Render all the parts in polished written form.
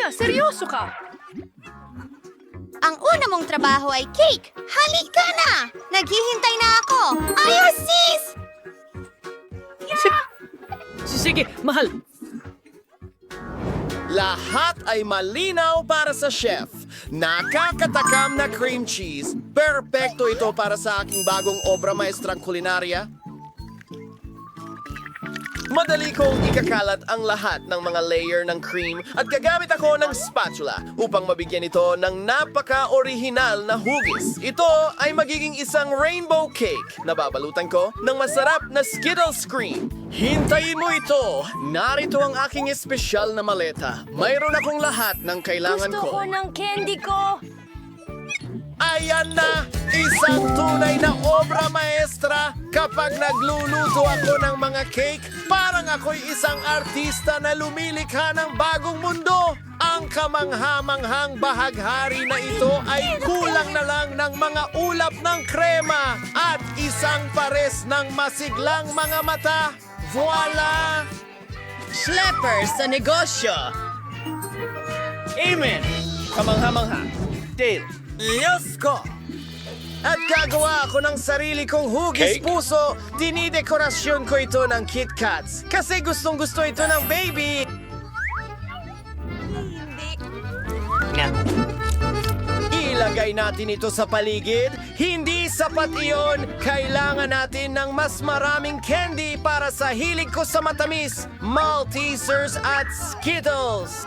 na, seryoso ka. Ang una mong trabaho ay cake. Halika na! Naghihintay na ako. Ayos, sis! Sige, mahal. Lahat ay malinaw para sa chef. Nakakatakam na cream cheese. Perpekto ito para sa aking bagong obra maestrang kulinarya. Madali kong ikakalat ang lahat ng mga layer ng cream at gagamit ako ng spatula upang mabigyan ito ng napaka-orihinal na hugis. Ito ay magiging isang rainbow cake na babalutan ko ng masarap na Skittles cream. Hintayin mo ito! Narito ang aking espesyal na maleta. Mayroon akong lahat ng kailangan Gusto ko ko. ng candy ko. Ayan na! Isang tunay na obra maestra! Kapag nagluluto ako ng mga cake, parang ako'y isang artista na lumilikha ng bagong mundo! Ang kamangha-manghang bahaghari na ito ay kulang na lang ng mga ulap ng krema at isang pares ng masiglang mga mata. Voila! Schleppers sa negosyo! Amen! Kamangha-mangha. Dale. Yes ko! At gagawa ako ng sarili kong hugis puso. Dinidekorasyon ko ito ng Kit Kats. Kasi gustong-gusto ito ng baby. Ilagay natin ito sa paligid. Hindi sapat iyon. Kailangan natin ng mas maraming candy para sa hilig ko sa matamis, Maltesers at Skittles.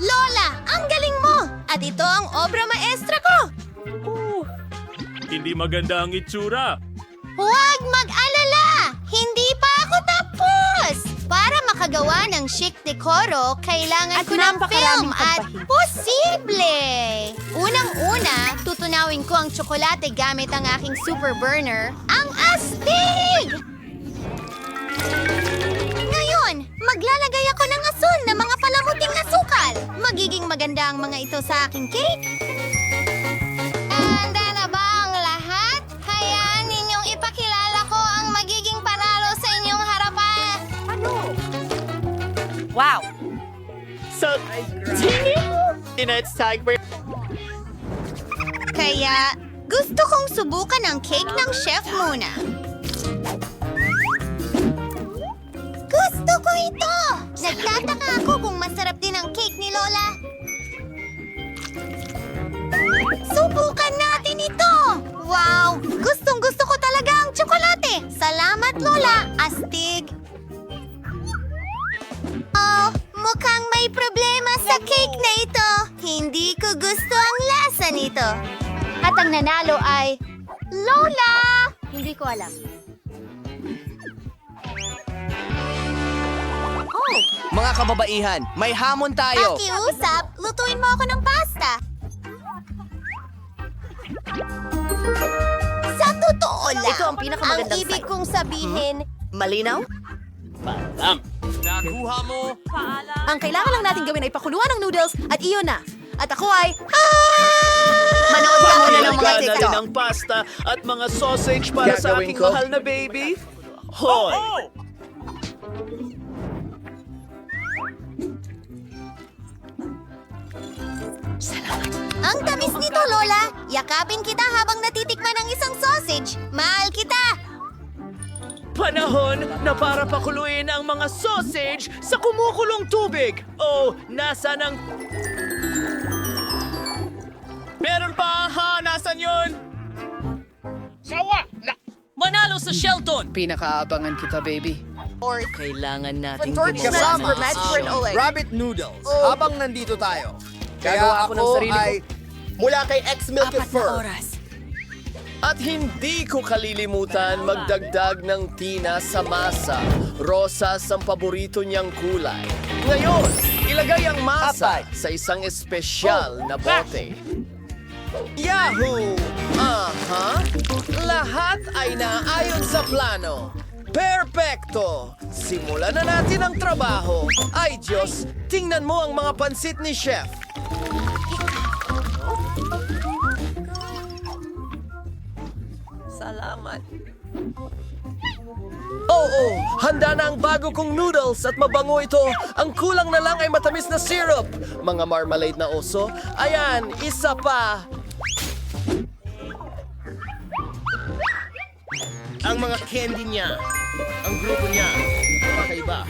Lola, ang galing mo! At ito ang obra maestra ko! Hindi maganda ang itsura. Huwag mag-alala! Hindi pa ako tapos! Para makagawa ng chic decoro, kailangan At ko ng film napakaraming at pagpahid. posible! Unang-una, tutunawin ko ang tsokolate gamit ang aking super burner, ang astig! Ngayon, maglalagay ako ng asul na mga palamuting asukal. Magiging maganda ang mga ito sa aking cake. Handa na ba ang lahat? Hayaan ninyong ipakilala ko ang magiging panalo sa inyong harapan. Wow! So, Tinet's tag for... Kaya, gusto kong subukan ang cake ng chef muna. Gusto ko ito! Nagtataka ako kung masarap din ang cake ni Lola. Subukan natin ito! Wow! Gustong-gusto ko talaga ang tsokolate! Salamat, Lola! Astig! Oh, mukhang may problema sa cake na ito. Hindi ko gusto ang lasa nito. At ang nanalo ay... Lola! Hindi ko alam. Mga kababaihan, may hamon tayo. Pakiusap, lutuin mo ako ng pasta. Sa totoo lang, Ito ang pinakamagandang ang ibig sign. kong sabihin, Malinaw? Nakuha mo. Ang kailangan lang natin gawin ay pakuluan ng noodles at iyon na. At ako ay... manood ka muna ng mga Handa na TikTok. rin ang pasta at mga sausage para sa Gagawin aking ko. mahal na baby. Hoy! Ang tamis nito, Lola. Yakapin kita habang natitikman ang isang sausage. Mahal kita. Panahon na para pakuluin ang mga sausage sa kumukulong tubig. Oh, nasa ng... Meron pa, ha? Nasaan yun? Manalo sa Shelton! Pinakaabangan kita, baby. Kailangan nating Kasama gumawa. ang rabbit noodles habang nandito tayo. Gagawa ako ng sarili ko. Mula kay X-Milk Apat na Fur. oras. At hindi ko kalilimutan magdagdag ng tina sa masa. Rosas ang paborito niyang kulay. Ngayon, ilagay ang masa sa isang espesyal na bote. Yahoo! Aha! Lahat ay naayon sa plano. Perpekto! Simulan na natin ang trabaho. Ay Diyos, tingnan mo ang mga pansit ni Chef. Salamat. Oh, Oo, handa na ang bago kong noodles at mabango ito. Ang kulang na lang ay matamis na syrup. Mga marmalade na oso. Ayan, isa pa. Ang mga candy niya. Ang grupo niya. Kakaiba.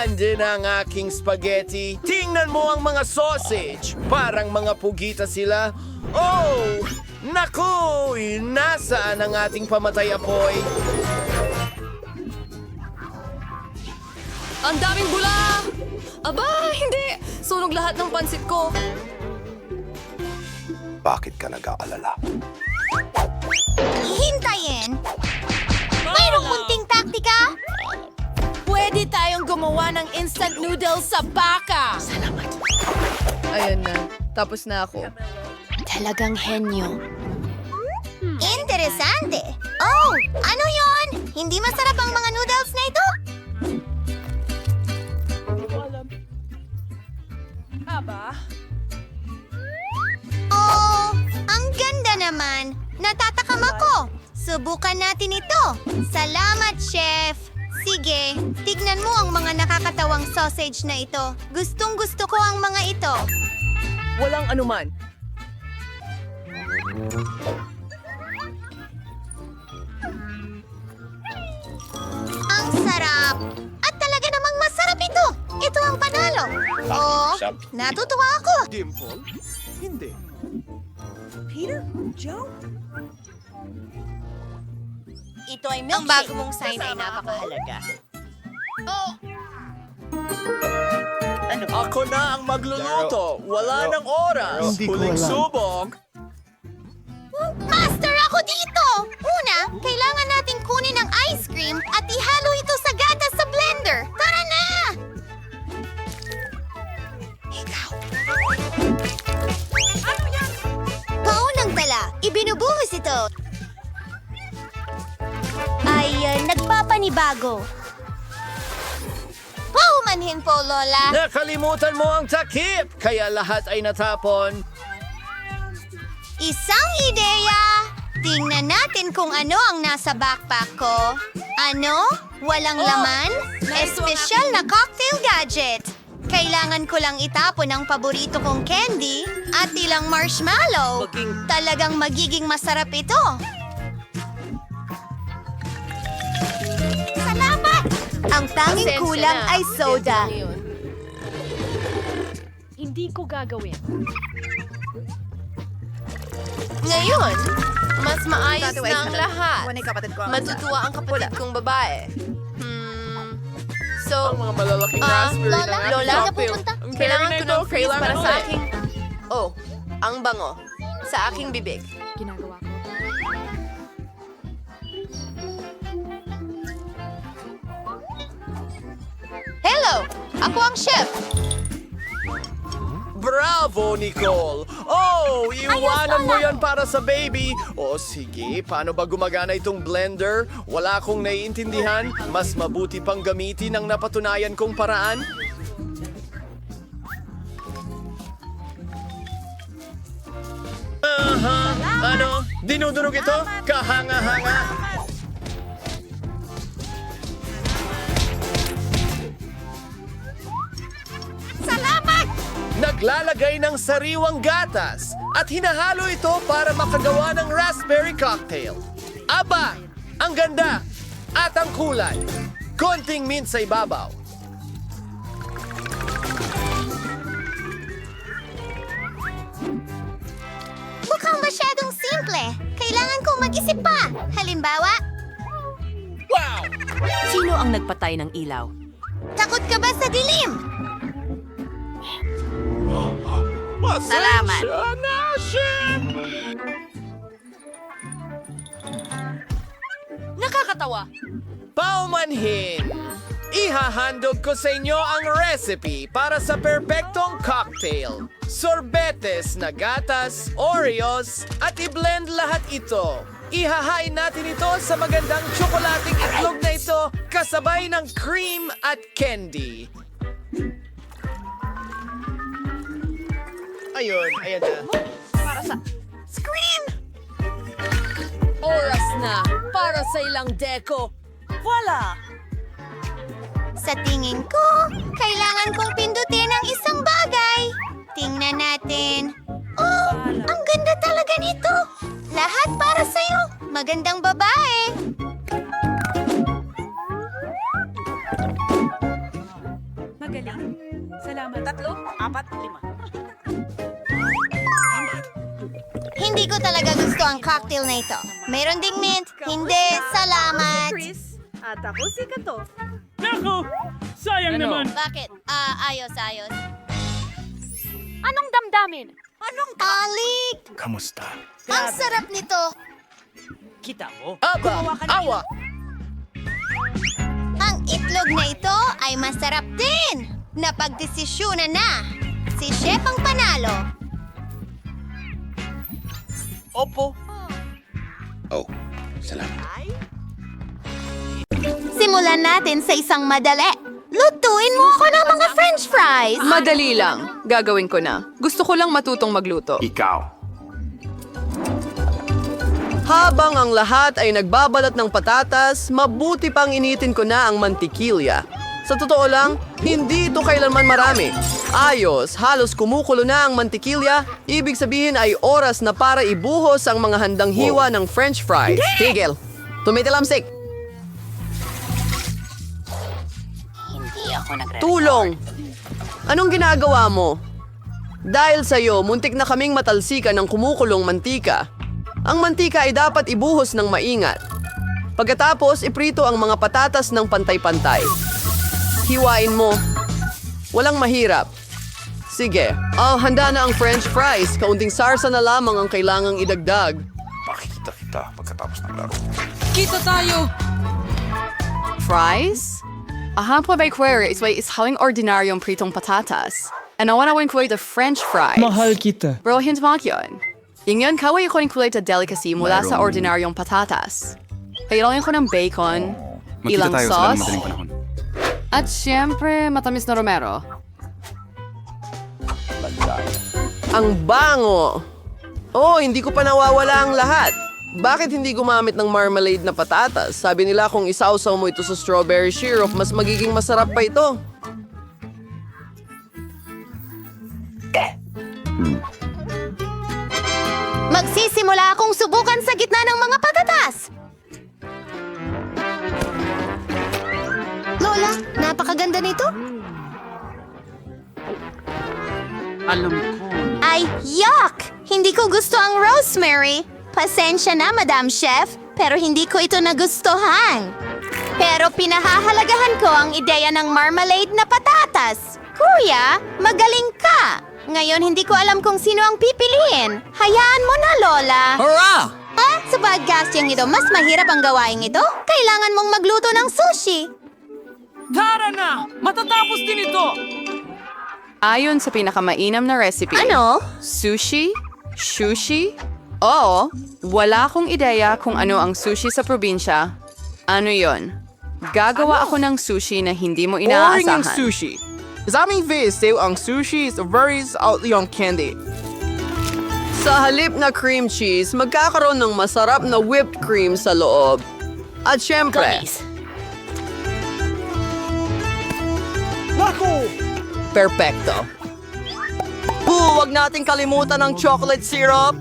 Andin ang aking spaghetti. Tingnan mo ang mga sausage. Parang mga pugita sila. Oh! Naku! Nasaan ang ating pamatay apoy? Ang daming bula! Aba, hindi! Sunog lahat ng pansit ko. Bakit ka nag-aalala? Hintayin! Mayroong munting taktika? Pwede tayong gumawa ng instant noodles sa baka! Ayan na. Tapos na ako. Talagang henyo. Interesante. Oh, ano yon? Hindi masarap ang mga noodles na ito? Oh, ang ganda naman. Natatakam ako. Subukan natin ito. Salamat, Chef. Sige, tignan mo ang mga nakakatawang sausage na ito. Gustong-gusto ko ang mga ito. Walang anuman. Ang sarap! At talaga namang masarap ito! Ito ang panalo! Oh, natutuwa ako! Dimple? Hindi. Ito ay milkshake. Ang bago mong sign ay napakahalaga. Ako na ang magluluto. Wala nang oras. Huling subok. Master, ako dito! Una, kailangan nating kunin ang ice cream at ihalo ito sa gatas sa blender. Tara na! Ikaw. Ano yan? Paunang tala, ibinubuhos ito. Ay, nagpapanibago. Paumanhin po, Lola. Nakalimutan mo ang takip. Kaya lahat ay natapon. Isang ideya! Tingnan natin kung ano ang nasa backpack ko. Ano? Walang laman? Espesyal na cocktail gadget. Kailangan ko lang itapon ang paborito kong candy at ilang marshmallow. Talagang magiging masarap ito. Salamat! Ang tanging kulang ay soda. Hindi ko gagawin. Ngayon, mas maayos na ang lahat. Matutuwa ang kapatid kong babae. So, Ang mga malalaking raspberry Lola, na Lola, ating na pupunta? Ang kailangan berry ko na ng ito, freeze para kailangan sa ulit. aking... Oh, ang bango. Sa aking bibig. Ginagawa ko. Hello! Ako ang chef! Bravo, Nicole! Oh, iwanan mo yan para sa baby! O sige, paano ba gumagana itong blender? Wala akong naiintindihan. Mas mabuti pang gamitin ang napatunayan kong paraan. Ano? Dinudunog ito? Kahanga-hanga? Naglalagay ng sariwang gatas at hinahalo ito para makagawa ng raspberry cocktail. Aba! Ang ganda! At ang kulay. Konting mint sa ibabaw. Mukhang masyadong simple. Kailangan kong mag-isip pa. Halimbawa, Wow! Sino ang nagpatay ng ilaw? takot ka ba sa dilim? Salamat! Na, chef! Nakakatawa! Paumanhin! Ihahandog ko sa inyo ang recipe para sa perpektong cocktail. Sorbetes na gatas, Oreos, at i-blend lahat ito. Ihahain natin ito sa magandang tsokolating itlog na ito kasabay ng cream at candy. Ayun, ayan na. Para sa... Scream! Oras na para sa ilang deko. Voila! Sa tingin ko, kailangan kong pindutin ang isang bagay. Tingnan natin. Oh, ang ganda talaga nito. Lahat para sa'yo. Magandang babae. Magaling. Salamat. 3, 4, 5. Hindi ko talaga gusto ang cocktail na ito. Mayroon ding mint. Hindi, salamat. Chris. At ako si Kato. Naku! Sayang naman! Bakit? Ayos. Anong damdamin? Alik! Kamusta? Ang sarap nito. Kita mo? Aba! Awa! Ang itlog na ito ay masarap din. Napagdesisyonan na. Si Chef ang panalo. Opo. Oh, salamat. Simulan natin sa isang madali. Lutuin mo ako ng mga french fries. Madali lang. Gagawin ko na. Gusto ko lang matutong magluto. Ikaw. Habang ang lahat ay nagbabalat ng patatas, mabuti pang initin ko na ang mantikilya. Sa totoo lang, hindi ito kailanman marami. Ayos, halos kumukulo na ang mantikilya, ibig sabihin ay oras na para ibuhos ang mga handang hiwa ng french fries. Tigil! Tumitilamsik! Tulong! Anong ginagawa mo? Dahil sa'yo, muntik na kaming matalsikan ng kumukulong mantika. Ang mantika ay dapat ibuhos ng maingat. Pagkatapos, iprito ang mga patatas ng pantay-pantay. Hiwain mo. Walang mahirap. Sige. Oh, handa na ang french fries. Kaunting sarsa na lamang ang kailangang idagdag. Makikita kita pagkatapos ng laro. Kita tayo! Fries? Ahan po ba query is isawing ordinaryong pritong patatas. And I wanna query the french fries. Mahal kita. Bro, hindi mo yun. Yung kaway ko query the delicacy mula sa ordinaryong patatas. Kailangan ko ng bacon, ilang sauce, panahon. at syempre matamis na romero. Ang bango! Oh, hindi ko pa nawawala ang lahat. Bakit hindi gumamit ng marmalade na patatas? Sabi nila kung isawsaw mo ito sa strawberry syrup, mas magiging masarap pa ito. Magsisimula akong subukan sa gitna ng mga patatas. Lola, napakaganda nito. Alam ko. Ay, yuck! Hindi ko gusto ang rosemary. Pasensya na, Madam Chef, pero hindi ko ito nagustuhan. Pero pinahahalagahan ko ang ideya ng marmalade na patatas. Kuya, magaling ka! Ngayon hindi ko alam kung sino ang pipiliin. Hayaan mo na, Lola. Hurra! Sa podcasting ito, mas mahirap ang gawain ito. Kailangan mong magluto ng sushi. Tara na! Matatapos din ito! Ayon sa pinakamainam na recipe. Ano? Sushi? Sushi? Oo, wala akong ideya kung ano ang sushi sa probinsya. Ano yon? Gagawa ako ng sushi na hindi mo inaasahan. sushi. Sa aming vase, ang sushi is very outly on candy. Sa halip na cream cheese, magkakaroon ng masarap na whipped cream sa loob. At syempre, perfecto. Huwag nating kalimutan ang chocolate syrup.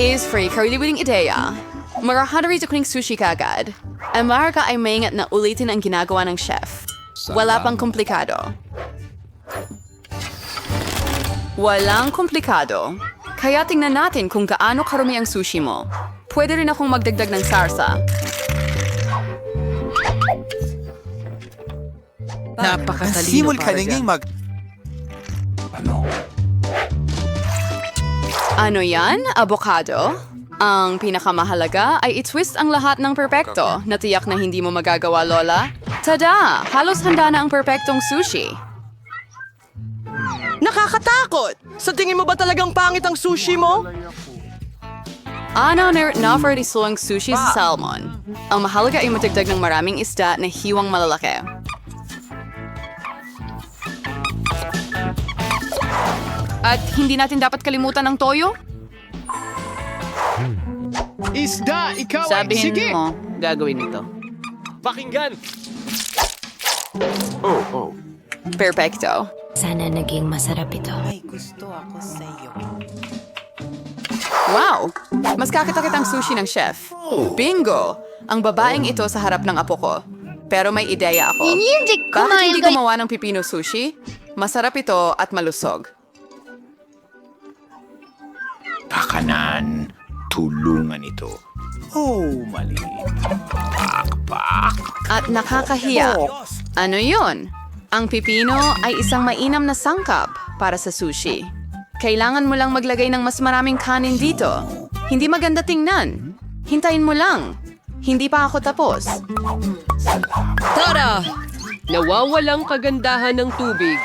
Is free kariliwing ideya. Marahadari sa kuning sushi kagad. Ang maraka ay maingat na ulitin ang ginagawa ng chef. Wala pang komplikado. Walang komplikado. Kaya tingnan natin kung gaano karumi ang sushi mo. Pwede rin akong magdagdag ng sarsa. Napakatalino Simul ka nanging mag... Ano yan? Avocado? Ang pinakamahalaga ay i-twist ang lahat ng perpekto na tiyak na hindi mo magagawa, Lola. Tada! Halos handa na ang perpektong sushi. Nakakatakot! Sa tingin mo ba talagang pangit ang sushi mo? Ano na-offer isuang sushi sa salmon. Ang mahalaga ay matagdag ng maraming isda na hiwang malalaki. At hindi natin dapat kalimutan ang toyo? Isda, ikaw Sabihin mo, gagawin ito. Pakinggan! Perfecto. Sana naging masarap ito. Wow! Mas kakita-kitang sushi ng chef. Bingo! Ang babaeng ito sa harap ng apo ko. Pero may ideya ako. Hindi Bakit hindi gumawa ng pipino sushi? Masarap ito at malusog. Pakanan. Tulungan ito. Oh, maliit. At nakakahiya. Ano yon? Ang pipino ay isang mainam na sangkap para sa sushi. Kailangan mo lang maglagay ng mas maraming kanin dito. Hindi maganda tingnan. Hintayin mo lang. Hindi pa ako tapos. Tara! Nawawalang kagandahan ng tubig.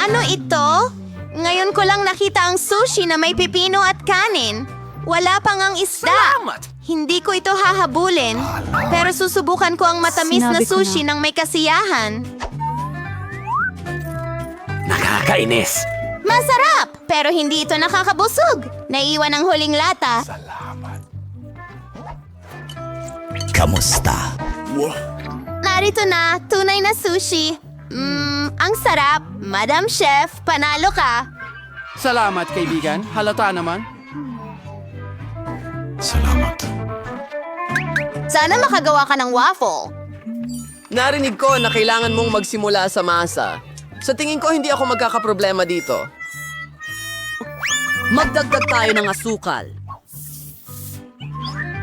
Ano ito? Ngayon ko lang nakita ang sushi na may pipino at kanin. Wala pang ang isda. Hindi ko ito hahabulin. Pero susubukan ko ang matamis na sushi ng may kasiyahan. Nakakainis. Masarap! Pero hindi ito nakakabusog. Naiwan ang huling lata. Kamusta? Narito na, tunay na sushi. Ang sarap. Madam Chef, panalo ka. Salamat, kaibigan. Halata naman. Salamat. Sana makagawa ka ng waffle. Narinig ko na kailangan mong magsimula sa masa. Sa tingin ko, hindi ako magkakaproblema dito. Magdagdag tayo ng asukal.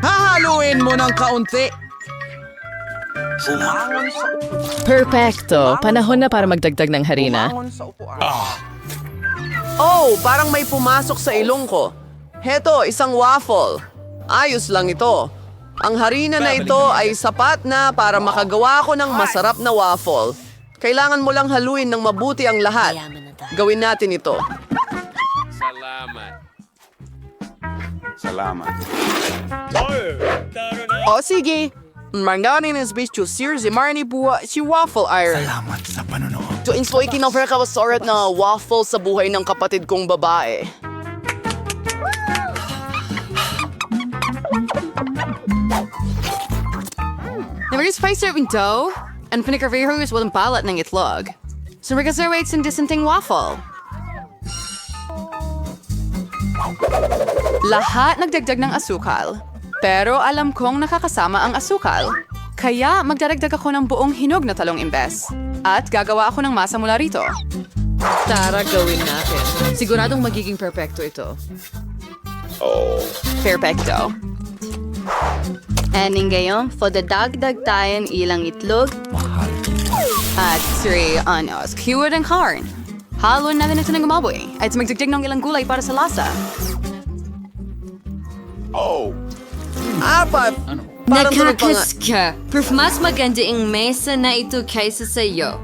Hahaluin mo ng kaunti. Perfecto. Panahon na para magdagdag ng harina. Oh, parang may pumasok sa ilong ko. Heto, isang waffle. Ayos lang ito. Ang harina na ito ay sapat na para makagawa ko ng masarap na waffle. Kailangan mo lang haluin ng mabuti ang lahat. Gawin natin ito. Salamat. O sige. Manganin is bitch to sears si Marnie buwa si waffle iron. Salamat sa panonood. To instoy kinoffer ka wasorot na waffle sa buhay ng kapatid kong babae. Nag-spice serving dough, and pinagkarvihos walang balat ng itlog. So reservates in dissenting waffle. Lahat nagdagdag ng asukal. Pero alam kong nakakasama ang asukal. Kaya magdaragdag ako ng buong hinog na talong imbes. At gagawa ako ng masa mula rito. Tara, gawin natin. Siguradong magiging perfecto ito. Perfecto. And ngayon, dagdag tayo ilang itlog. At 3 skewered and corn. Haluin natin ito ng gumaboy. At magdagdag ng ilang gulay para sa lasa. Apat! Parang tunog pa nga. ka. Proof mas maganda ang mesa na ito kaysa sa iyo.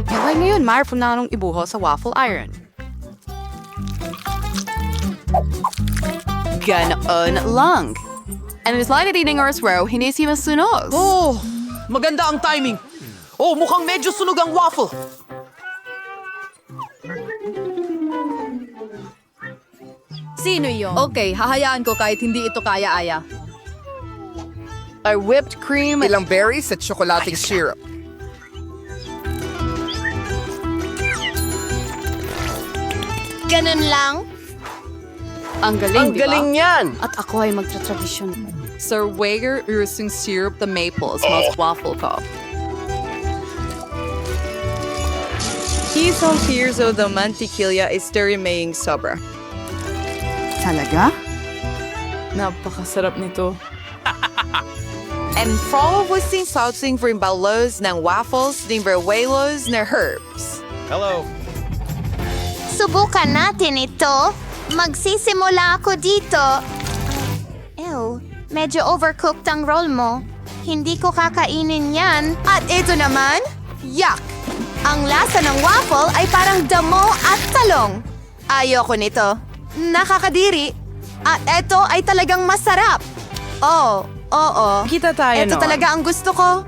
Kaya ngayon, mayroon na nung ibuho sa waffle iron. Ganoon lang. And it's like eating oras row, hindi si masunog. Oh, maganda ang timing. Oh, mukhang medyo sunog ang waffle. Sino yun? Okay, hahayaan ko kahit hindi ito kaya-aya. A whipped cream. Ilang berries at tsokolating syrup. Ganun lang. Ang galing, Ang galing niyan. At ako ay magtra-tradisyon. Sir Wager using syrup the maples most waffle cup. Isang here's of the mantikilya is maying sobra. Talaga? Napakasarap nito. And follow with the saucing for balos ng waffles ng verwelos na herbs. Subukan natin ito. Magsisimula ako dito. Ew, medyo overcooked ang roll mo. Hindi ko kakainin yan. At ito naman, yuck! Ang lasa ng waffle ay parang damo at talong. Ayoko nito. Nakakadiri. At ito ay talagang masarap. Oo. Kita tayo Ito talaga ang gusto ko.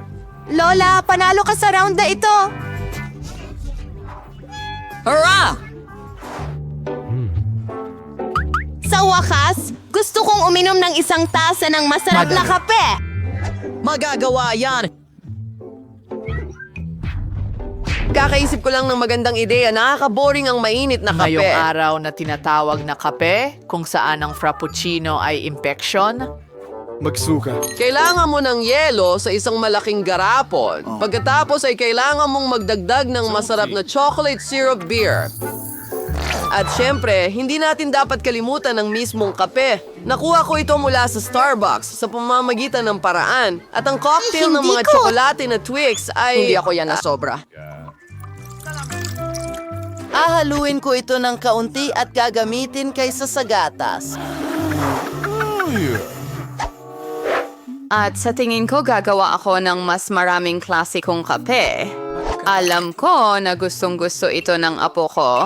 Lola, panalo ka sa round na ito. Hurrah! wakas, gusto kong uminom ng isang tasa ng masarap na kape. Magagawa yan! Kakaisip ko lang ng magandang ideya. Nakaka-boring ang mainit na kape. Ngayong araw na tinatawag na kape, kung saan ang frappuccino ay impeksyon, Kailangan mo ng yelo sa isang malaking garapon. Pagkatapos ay kailangan mong magdagdag ng masarap na chocolate syrup beer. At syempre, hindi natin dapat kalimutan ng mismong kape. Nakuha ko ito mula sa Starbucks sa pamamagitan ng paraan. At ang cocktail ng mga tsokolate na Twix ay... Hindi ako yan na sobra. Ahaluin ko ito ng kaunti at gagamitin kaysa sa gatas. At sa tingin ko gagawa ako ng mas maraming klasikong kape. Alam ko na gustong-gusto ito ng apo ko.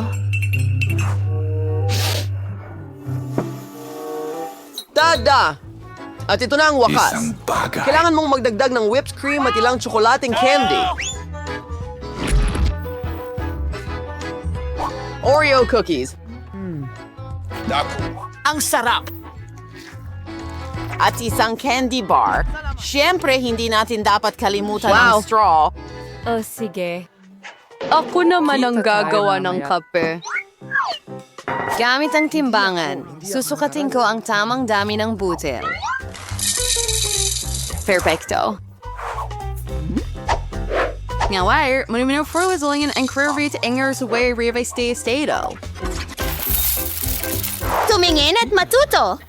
Tada! At ito na ang wakas. Isang bagay. Kailangan mong magdagdag ng whipped cream at ilang tsokolating candy. Oreo cookies. ang sarap! At isang candy bar. Siyempre, hindi natin dapat kalimutan Wow. ang straw. Oh, sige. Ako naman ang gagawa ng kape. Gamit ang timbangan, susukatin ko ang tamang dami ng butil. Perfecto. Ngayon, manumino forwazillion ang curvit ingers way reveste estado. Tumingin at matuto.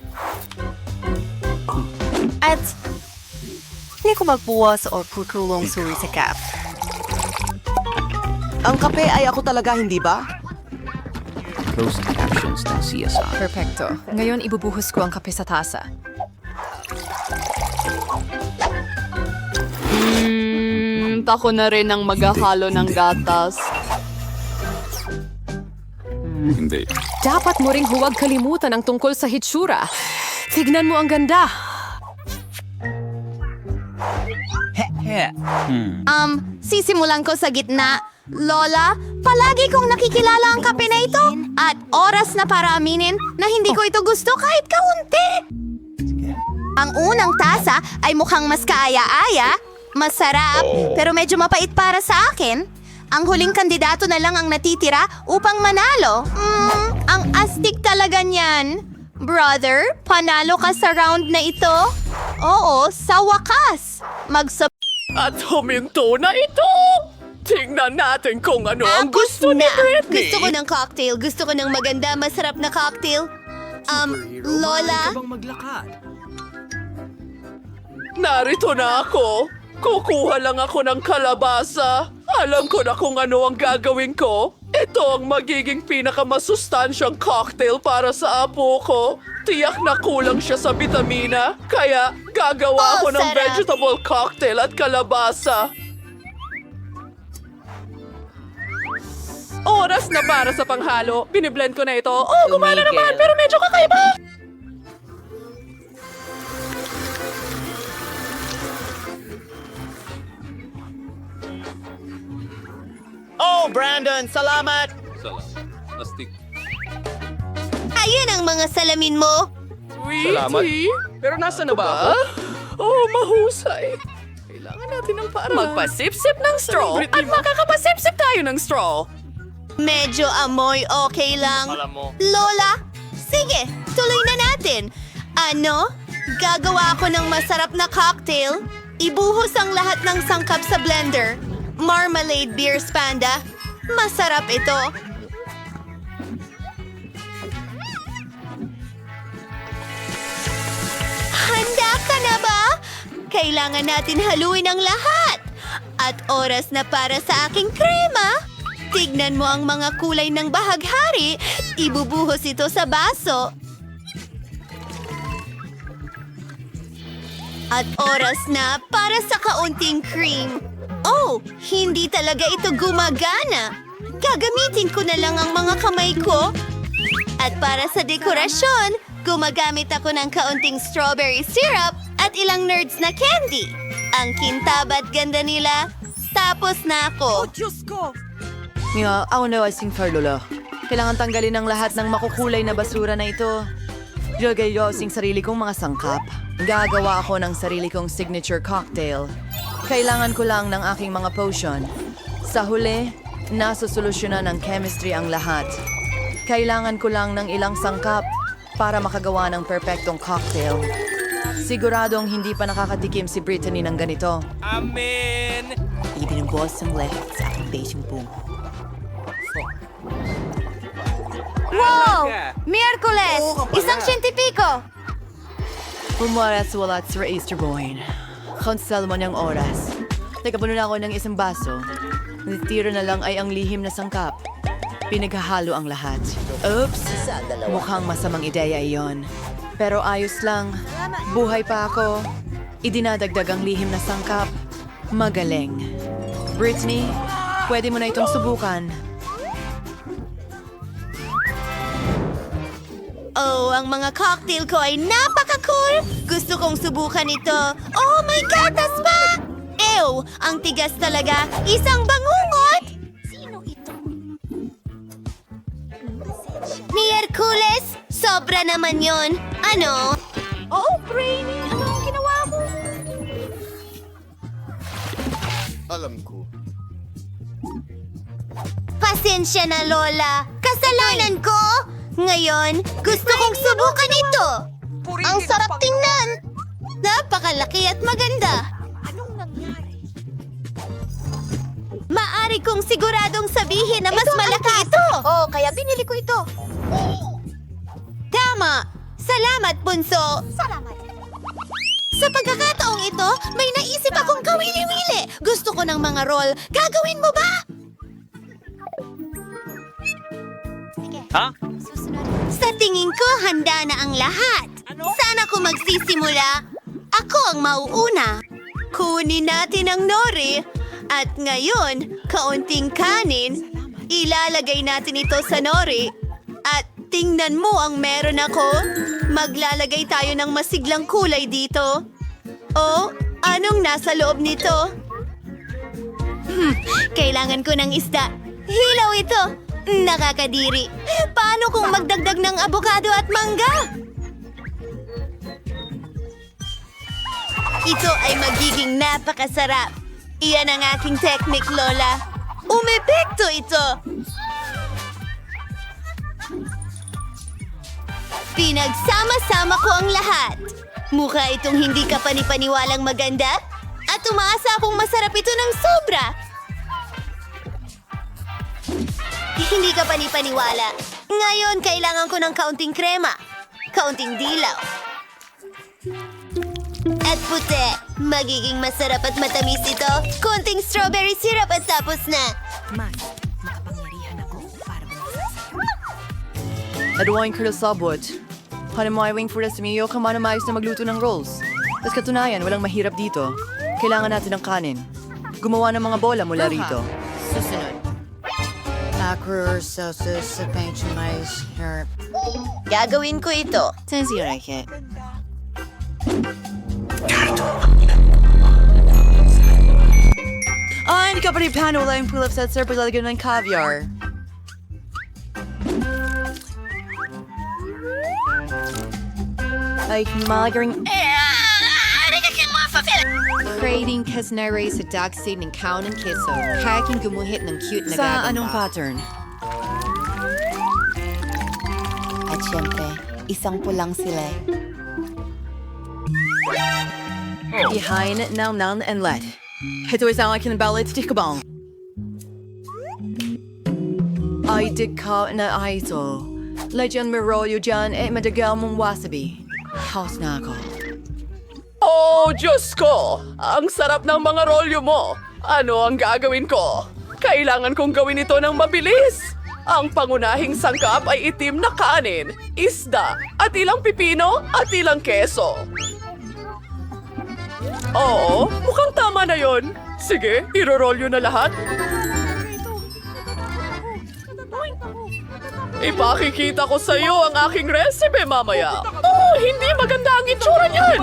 At hindi ko magbuwas o kukulong suri sa kap. Ang kape ay ako talaga, hindi ba? Closed captions ng CSR. Perfecto. Ngayon, ibubuhos ko ang kape sa tasa. Ako na rin ang maghahalo ng gatas. Hindi. Dapat mo ring huwag kalimutan ang tungkol sa hitsura. Tignan mo ang ganda. Sisimulan ko sa gitna. Lola, palagi kong nakikilala ang kape na ito. At oras na para aminin na hindi ko ito gusto kahit kaunti. Ang unang tasa ay mukhang mas kaaya-aya, masarap, pero medyo mapait para sa akin. Ang huling kandidato na lang ang natitira upang manalo. Ang astig talaga niyan. Brother, panalo ka sa round na ito? Oo, sa wakas. At huminto na ito! Tingnan natin kung ano ang gusto ni Britney! Gusto ko ng cocktail. Gusto ko ng maganda, masarap na cocktail. Lola? Narito na ako! Kukuha lang ako ng kalabasa. Alam ko na kung ano ang gagawin ko. Ito ang magiging pinakamasustansyang cocktail para sa apo ko. Tiyak na kulang siya sa bitamina. Kaya gagawa ako ng sarap. vegetable cocktail at kalabasa. Oras na para sa panghalo. Biniblend ko na ito. Oh, gumana naman, pero medyo kakaiba. Oh, Brandon, salamat! Ayun ang mga salamin mo. Salamat. Pero nasa na ba ako? Oh, mahusay. Kailangan natin ng parang... Magpasip-sip ng straw at makakapasip-sip tayo ng straw. Medyo amoy okay lang. Lola, sige, tuloy na natin. Ano? Gagawa ako ng masarap na cocktail. Ibuhos ang lahat ng sangkap sa blender. Marmalade beer panda. Masarap ito. Handa ka na ba? Kailangan natin haluin ang lahat. At oras na para sa aking krema. Tignan mo ang mga kulay ng bahaghari. Ibubuhos ito sa baso. At oras na para sa kaunting cream. Oh, hindi talaga ito gumagana. Gagamitin ko na lang ang mga kamay ko. At para sa dekorasyon, gumagamit ako ng kaunting strawberry syrup at ilang nerds na candy. Ang kintab at ganda nila. Tapos na ako. Mia, ako na asing Lola. Kailangan tanggalin ang lahat ng makukulay na basura na ito. Gagayosing sarili kong mga sangkap. Gagawa ako ng sarili kong signature cocktail. Kailangan ko lang ng aking mga potion. Sa huli, nasusolusyonan ng chemistry ang lahat. Kailangan ko lang ng ilang sangkap para makagawa ng perpektong cocktail. Siguradong hindi pa nakakatikim si Brittany ng ganito. Amen! Ibinubos ang lahat sa aking basing boom. Wow! Miyerkules! Isang siyentipiko! Pumaras-walat sa Easter Boy. Konsel mo niyang oras. Nagkapuno na ako ng isang baso. Natitira na lang ay ang lihim na sangkap. Pinaghahalo ang lahat. Oops! Mukhang masamang ideya iyon. Pero ayos lang. Buhay pa ako. Idinadagdag ang lihim na sangkap. Magaling. Brittany, pwede mo na itong subukan. Oh, ang mga cocktail ko ay napaka-cool! Gusto kong subukan ito. Oh, may gatas pa! Ew! Ang tigas talaga! Isang bangungot! Sino ito? Miyerkules! Sobra naman yon. Ano? Oh, Brainy! Ano ang ginawa mo? Alam ko. Pasensya na, Lola. Kasalanan ko! Ngayon, gusto kong subukan ito. Ang sarap tingnan. Napakalaki at maganda. Anong nangyari? Maari kong siguradong sabihin na mas malaki ito. Oh, kaya binili ko ito. Tama. Salamat, Bunso. Salamat. Sa pagkakataong ito, may naisip akong kawili-wili. Gusto ko ng mga roll. Gagawin mo ba? Ha? Sa tingin ko, handa na ang lahat. Sana ko magsisimula. Ako ang mauuna. Kunin natin ang nori. At ngayon, kaunting kanin. Ilalagay natin ito sa nori. At tingnan mo ang meron ako. Maglalagay tayo ng masiglang kulay dito. Oh, anong nasa loob nito? Kailangan ko ng isda. Hilaw ito. Nakakadiri. Paano kung magdagdag ng abogado at mangga? Ito ay magiging napakasarap. Iyan ang aking technique, Lola. Umepekto ito. Pinagsama-sama ko ang lahat. Mukha itong hindi ka panipaniwalang maganda at umaasa akong masarap ito ng sobra. Hindi ka panipaniwala. Ngayon, kailangan ko ng kaunting krema. Kaunting dilaw. At puti. Magiging masarap at matamis ito. Konting strawberry syrup at tapos na. Aduain ko na sabot. Hanamay for us miyo kamanamayos na magluto ng rolls. Tapos katunayan, walang mahirap dito. Kailangan natin ng kanin. Gumawa ng mga bola mula rito. Susunod. sa patronize her. Gagawin ko ito. Ay, hindi ka pa rin plano. Wala yung pull-up set, sir. Paglalagyan ng caviar. Ay, malagaring... Creating kasnare sa dagsid ng kaon ng keso. Kaya king gumuhit ng cute na Sa gagamba. anong pattern? At syempre, isang pulang sila. Behind, now, and let. Ito isang akin ballot di kabang. Ay, di ka na ito. Legend merolyo dyan, madagal mong wasabi. House na ako. Oh, Diyos ko! Ang sarap ng mga rolyo mo! Ano ang gagawin ko? Kailangan kong gawin ito ng mabilis! Ang pangunahing sangkap ay itim na kanin, isda, at ilang pipino at ilang keso. Oo, mukhang tama na yon. Sige, irorolyo na lahat. Ipakikita ko sa iyo ang aking recipe mamaya. Oh, hindi maganda ang itsura niyan!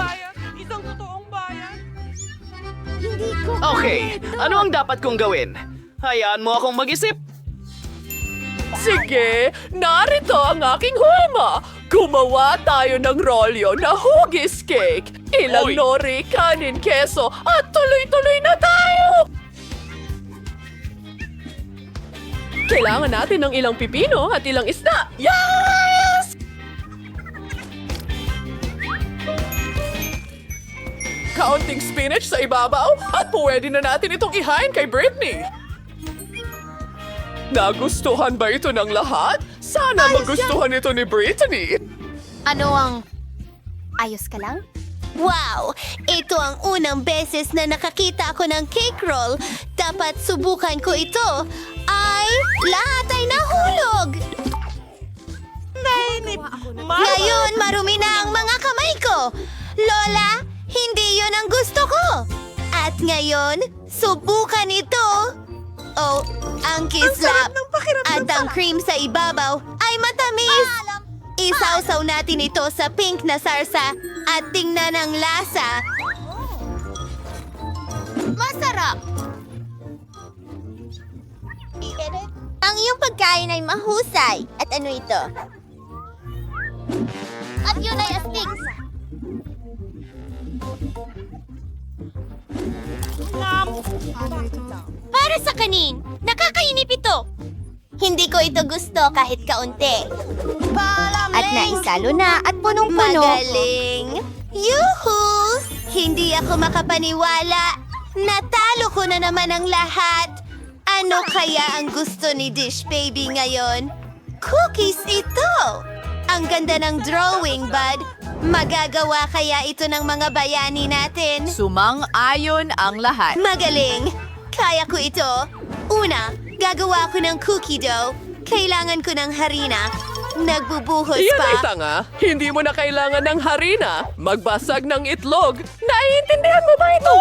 Okay, ano ang dapat kong gawin? Hayaan mo akong mag-isip. Sige, narito ang aking hulma. Gumawa tayo ng rolyo na hugis cake. Ilang Uy. nori, kanin, keso, at tuloy-tuloy na tayo! Kailangan natin ng ilang pipino at ilang isda. Yes! Kaunting spinach sa ibabaw at pwede na natin itong ihain kay Britney. Nagustuhan ba ito ng lahat? Sana magustuhan ito ni Britney. Ano ang... Ayos ka lang? Wow! Ito ang unang beses na nakakita ako ng cake roll. Dapat subukan ko ito. Ay, lahat ay nahulog! Ngayon, marumi na ang mga kamay ko. Lola, hindi yon ang gusto ko. At ngayon, subukan ito. Oh, ang kislap at ang cream sa ibabaw ay matamis. Isawsaw natin ito sa pink na sarsa at tingnan ang lasa. Masarap! Ang iyong pagkain ay mahusay. At ano ito? At yun ay astig. Para sa kanin, nakakainip ito. Hindi ko ito gusto kahit kaunti. At naisalo na at punong-puno. Magaling! Yuhu! Hindi ako makapaniwala. Natalo ko na naman ang lahat. Ano kaya ang gusto ni Dish Baby ngayon? Cookies ito! Ang ganda ng drawing, bud. Magagawa kaya ito ng mga bayani natin? Sumang-ayon ang lahat. Magaling! Kaya ko ito. Una, gagawa ko ng cookie dough. Kailangan ko ng harina. Nagbubuhos Iyan ay pa. tanga. Hindi mo na kailangan ng harina. Magbasag ng itlog. Naiintindihan mo ba ito?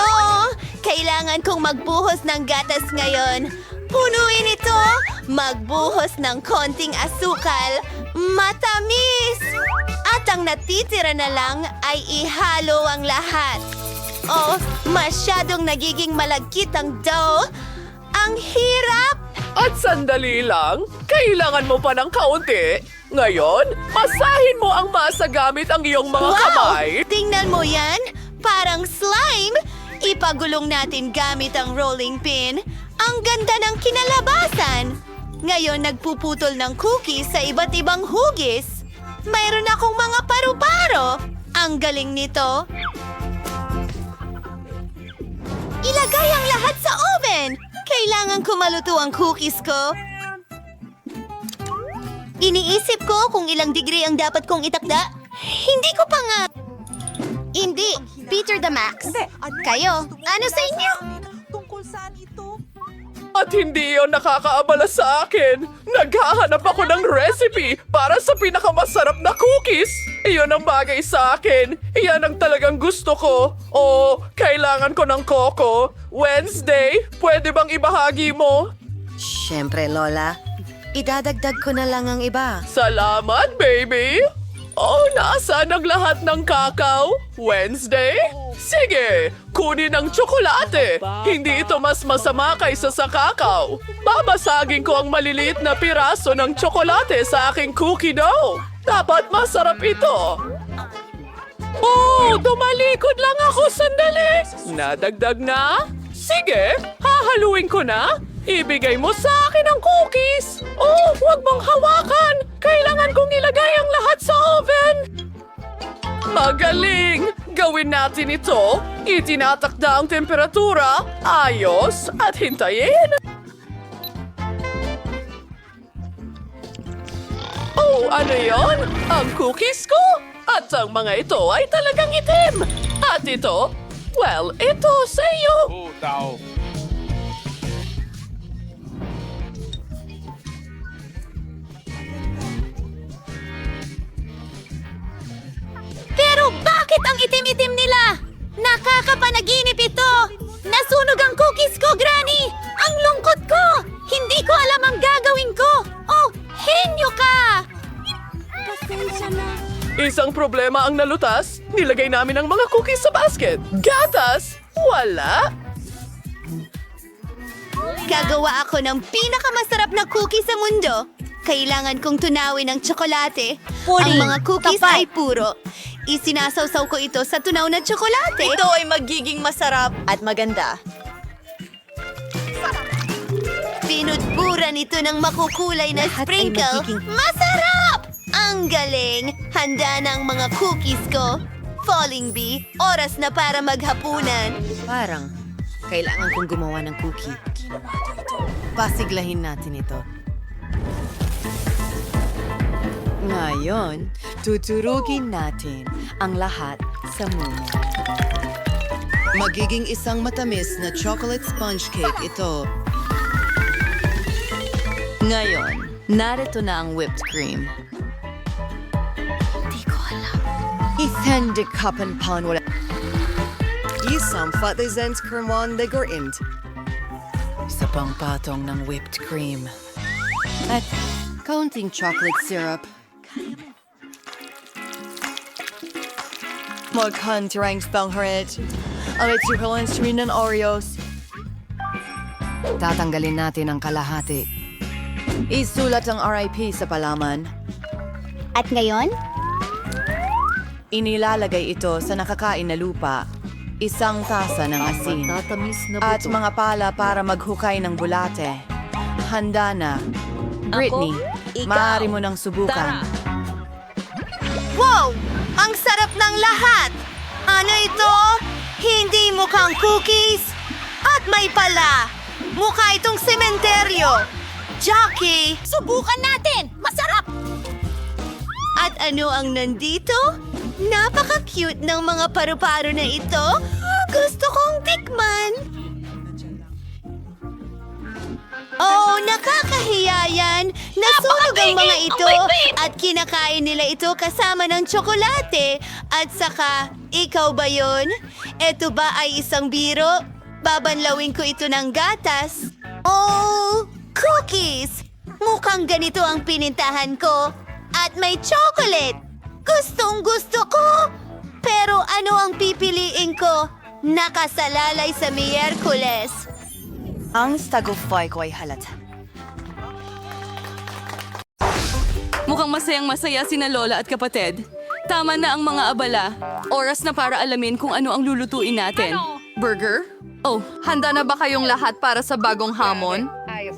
Oo, kailangan kong magbuhos ng gatas ngayon. Punuin ito. Magbuhos ng konting asukal. Matamis! At ang natitira na lang ay ihalo ang lahat. Oh, masyadong nagiging malagkit ang dough. Ang hirap! At sandali lang, kailangan mo pa ng kaunti. Ngayon, masahin mo ang masa gamit ang iyong mga kamay. Tingnan mo yan! Parang slime! Ipagulong natin gamit ang rolling pin. Ang ganda ng kinalabasan! Ngayon, nagpuputol ng cookies sa iba't ibang hugis. Mayroon akong mga paru-paro. Ang galing nito. Ilagay ang lahat sa oven! Kailangan ko maluto ang cookies ko. Iniisip ko kung ilang degree ang dapat kong itakda. Hindi ko pa nga... Hindi. Peter the Max. Kayo, ano sa inyo? At hindi yon nakakaabala sa akin. Naghahanap ako ng recipe para sa pinakamasarap na cookies. Iyon ang bagay sa akin. Iyan ang talagang gusto ko. Oh, kailangan ko ng coco. Wednesday, pwede bang ibahagi mo? Siyempre, Lola. Idadagdag ko na lang ang iba. Salamat, baby! Oh, nasaan ang lahat ng kakao? Wednesday? Sige, kunin ang tsokolate. Hindi ito mas masama kaysa sa kakao. Babasagin ko ang maliliit na piraso ng tsokolate sa aking cookie dough. Dapat masarap ito. Oh, tumalikod lang ako sandali. Nadagdag na? Sige, hahaluin ko na. Ibigay mo sa akin ang cookies! Oh, huwag mong hawakan! Kailangan kong ilagay ang lahat sa oven! Magaling! Gawin natin ito. Itinatakda ang temperatura. Ayos at hintayin. Oh, ano yon? Ang cookies ko? At ang mga ito ay talagang itim. At ito? Well, ito sa iyo. Pero bakit ang itim-itim nila? Nakakapanaginip ito! Nasunog ang cookies ko, Granny! Ang lungkot ko! Hindi ko alam ang gagawin ko! Oh, henyo ka! Pasensya na. Isang problema ang nalutas. Nilagay namin ang mga cookies sa basket. Gatas? Wala. Gagawa ako ng pinakamasarap na cookie sa mundo. kailangan kong tunawin ang tsokolate. Ang mga cookies ay puro. Isinasawsaw ko ito sa tunaw na tsokolate. Ito ay magiging masarap at maganda. Pinudburan ito ng makukulay na sprinkle. Masarap! Ang galing! Handa na ang mga cookies ko. Falling Bee, oras na para maghapunan. Parang, kailangan kong gumawa ng cookie. Pasiglahin natin ito. Ngayon, tuturugin natin ang lahat sa muna. Magiging isang matamis na chocolate sponge cake ito. Ngayon, narito na ang whipped cream. Di ko alam. Isang kapan pan wala. Isang fatizens kermon de gorint. Isa pang patong ng whipped cream. At kaunting chocolate syrup. Magkantirang spangharet. Ang itsipilin stream ng Oreos. Tatanggalin natin ang kalahati. Isulat ang RIP sa palaman. At ngayon? Inilalagay ito sa nakakain na lupa. Isang tasa ng asin. Matatamis na At buto. mga pala para maghukay ng bulate. Handa na. Britney, maaari mo nang subukan. Wow! Ang sarap ng lahat! Ano ito? Hindi mukhang cookies? At may pala! Mukha itong sementeryo! Jackie! Subukan natin! Masarap! At ano ang nandito? Napaka-cute ng mga paru-paro na ito. Gusto kong tikman! Oh, nakakahiya yan! Nasunog ang mga ito at kinakain nila ito kasama ng tsokolate. At saka, ikaw ba yun? Ito ba ay isang biro? Babanlawin ko ito ng gatas. Oh, cookies! Mukhang ganito ang pinintahan ko. At may chocolate! Gustong gusto ko! Pero ano ang pipiliin ko? Nakasalalay sa Miyerkules. Ang tagumpay ko ay halata. Mukhang masayang-masaya sina Lola at kapatid. Tama na ang mga abala. Oras na para alamin kung ano ang lulutuin natin. Burger? Oh, handa na ba kayong lahat para sa bagong hamon?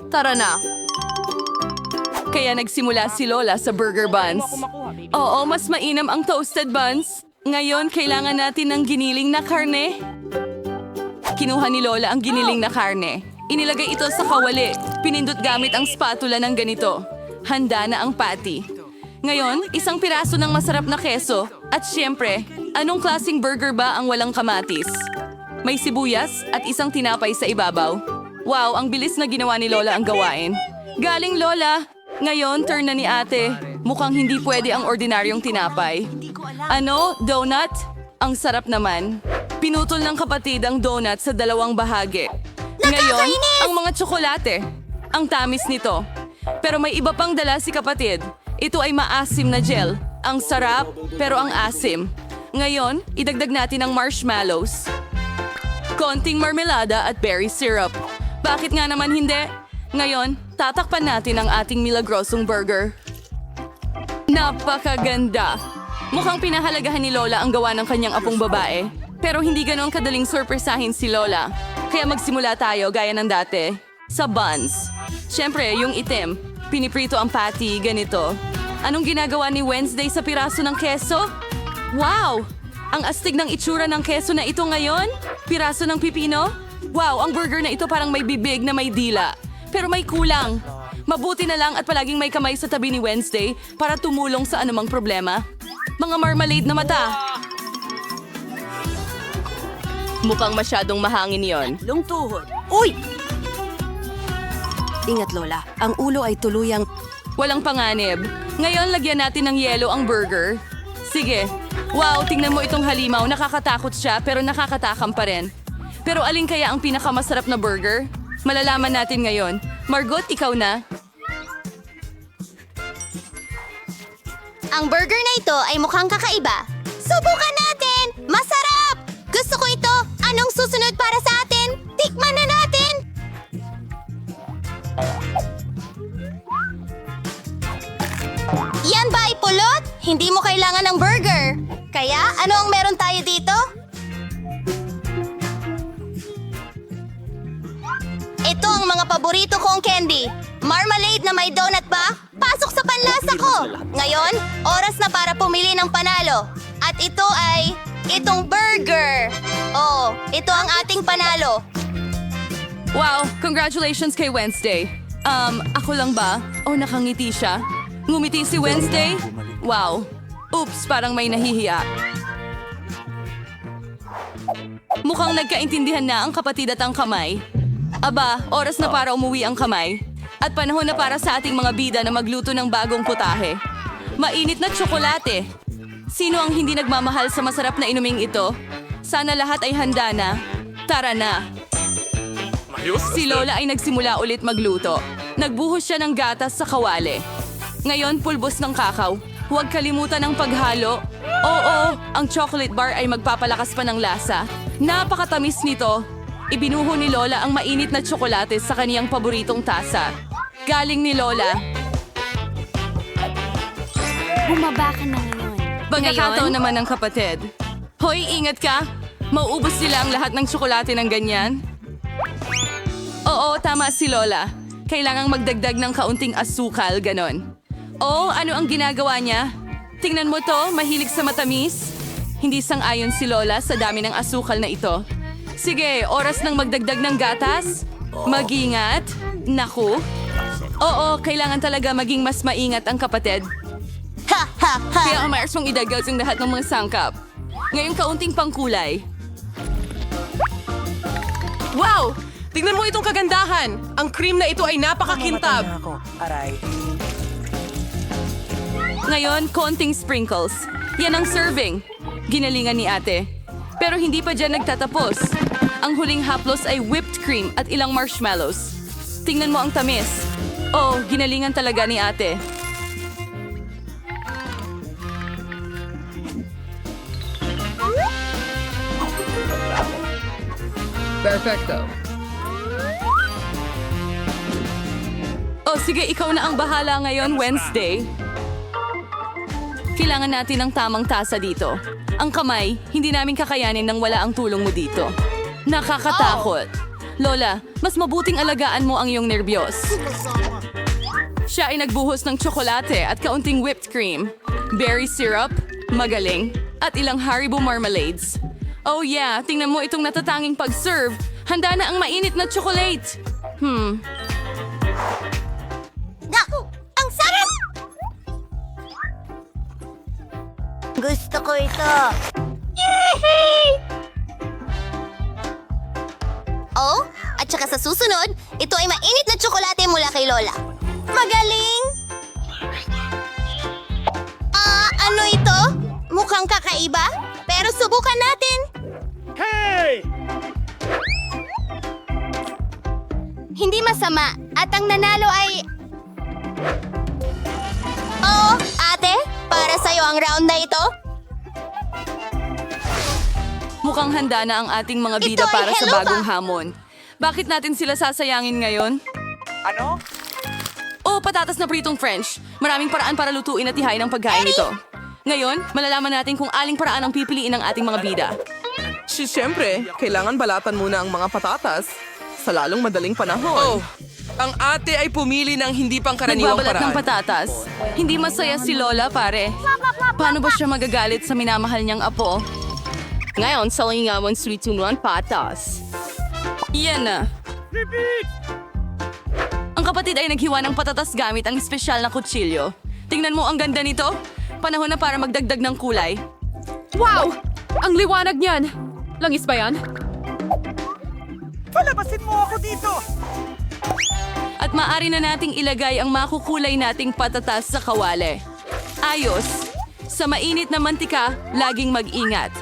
Tara na. Kaya nagsimula si Lola sa burger buns. Oo, mas mainam ang toasted buns. Ngayon, kailangan natin ng giniling na karne. Kinuha ni Lola ang giniling na karne. Inilagay ito sa kawali. Pinindot gamit ang spatula ng ganito. Handa na ang patty. Ngayon, isang piraso ng masarap na keso. At syempre, anong klaseng burger ba ang walang kamatis? May sibuyas at isang tinapay sa ibabaw. Wow, ang bilis na ginawa ni Lola ang gawain. Galing Lola! Ngayon, turn na ni ate. Mukhang hindi pwede ang ordinaryong tinapay. Ano? Donut? Ang sarap naman. Pinutol ng kapatid ang donut sa dalawang bahagi. Ngayon, ang mga tsokolate. Ang tamis nito. Pero may iba pang dala si kapatid. Ito ay maasim na gel. Ang sarap, pero ang asim. Ngayon, idagdag natin ang marshmallows. Konting marmelada at berry syrup. Bakit nga naman hindi? Ngayon, tatakpan natin ang ating milagrosong burger. Napakaganda! Mukhang pinahalagahan ni Lola ang gawa ng kanyang apong babae. Pero hindi ganon kadaling sorpresahin si Lola. Kaya magsimula tayo gaya ng dati. Sa buns. Siyempre, yung itim. Piniprito ang patty, ganito. Anong ginagawa ni Wednesday sa piraso ng keso? Wow! Ang astig ng itsura ng keso na ito ngayon? Piraso ng pipino? Wow, ang burger na ito parang may bibig na may dila. Pero may kulang. Mabuti na lang at palaging may kamay sa tabi ni Wednesday para tumulong sa anumang problema. Mga marmalade na mata. Mukhang masyadong mahangin yon. Lungtuhod. Uy! Ingat, Lola. Ang ulo ay tuluyang... Walang panganib. Ngayon, lagyan natin ng yelo ang burger. Sige. Wow, tingnan mo itong halimaw. Nakakatakot siya pero nakakatakam pa rin. Pero alin kaya ang pinakamasarap na burger? Malalaman natin ngayon. Margot, ikaw na. Ang burger na ito ay mukhang kakaiba. Subukan natin! Masarap! Gusto ko ito! Anong susunod para sa atin? Tikman na natin! Ano ang meron tayo dito? Ito ang mga paborito kong candy. Marmalade na may donut ba? Pasok sa panlasa ko! Ngayon, oras na para pumili ng panalo. At ito ay... itong burger! Oh, ito ang ating panalo. Wow, congratulations kay Wednesday. Ako lang ba? O nakangiti siya? Ngumiti si Wednesday? Wow. Oops, parang may nahihiya. Mukhang nagkaintindihan na ang kapatid at ang kamay. Aba, oras na para umuwi ang kamay. At panahon na para sa ating mga bida na magluto ng bagong putahe. Mainit na tsokolate. Sino ang hindi nagmamahal sa masarap na inuming ito? Sana lahat ay handa na. Tara na. Si Lola ay nagsimula ulit magluto. Nagbuhos siya ng gatas sa kawali. Ngayon, pulbos ng kakao. Huwag kalimutan ang paghalo. Oo, ang chocolate bar ay magpapalakas pa ng lasa. Napakatamis nito. Ibinuho ni Lola ang mainit na tsokolate sa kaniyang paboritong tasa. Galing ni Lola. Bumaba ka na ngayon. Pagkakataon naman ng kapatid. Hoy, ingat ka! Mauubos nila ang lahat ng tsokolate ng ganyan. Oo, tama si Lola. Kailangang magdagdag ng kaunting asukal, ganon. Oh, ano ang ginagawa niya? Tingnan mo to, mahilig sa matamis. Hindi sang-ayon si Lola sa dami ng asukal na ito. Sige, oras ng magdagdag ng gatas. Mag-ingat. Naku. Oo, kailangan talaga maging mas maingat ang kapatid. Kaya umayos mong idagdag ang lahat ng mga sangkap. Ngayon kaunting pangkulay. Wow! Tingnan mo itong kagandahan! Ang cream na ito ay napakakintab! Ngayon, konting sprinkles. Yan ang serving. Ginalingan ni ate. Pero hindi pa dyan nagtatapos. Ang huling haplos ay whipped cream at ilang marshmallows. Tingnan mo ang tamis. Oh, ginalingan talaga ni ate. Perfecto. Oh, sige, ikaw na ang bahala ngayon, Wednesday. Kailangan natin ng tamang tasa dito. Ang kamay, hindi namin kakayanin nang wala ang tulong mo dito. Nakakatakot. Lola, mas mabuting alagaan mo ang iyong nerbiyos. Siya ay nagbuhos ng tsokolate at kaunting whipped cream, berry syrup, magaling, at ilang Haribo marmalades. Oh yeah, tingnan mo itong natatanging pag-serve. Handa na ang mainit na chocolate. Naku! Ang sarap! Gusto ko ito. Yehey! Oh, at saka sa susunod, ito ay mainit na tsokolate mula kay Lola. Magaling! Ano ito? Mukhang kakaiba, pero subukan natin. Hey! Hindi masama, at ang nanalo ay... Oh, ate, para sa'yo ang round na ito. Mukhang handa na ang ating mga bida Ito ay para sa hello bagong ba? hamon. Bakit natin sila sasayangin ngayon? Ano? Oh, patatas na pritong French. Maraming paraan para lutuin at ihain ang pagkain ito. Ngayon, malalaman natin kung aling paraan ang pipiliin ng ating mga bida. Siyempre, kailangan balatan muna ang mga patatas sa lalong madaling panahon. Oh, ang ate ay pumili ng hindi pangkaraniwang Nagbabalat ng paraan. patatas. Hindi masaya si Lola, pare. Paano ba siya magagalit sa minamahal niyang apo? Ngayon, sa lingawan sweet-tunuan patas. Yan na. Ang kapatid ay naghiwa ng patatas gamit ang espesyal na kutsilyo. Tingnan mo ang ganda nito. Panahon na para magdagdag ng kulay. Wow! Ang liwanag niyan! Langis ba yan? Palabasin mo ako dito! At maaari na nating ilagay ang makukulay nating patatas sa kawali. Ayos! Sa mainit na mantika, laging mag-ingat.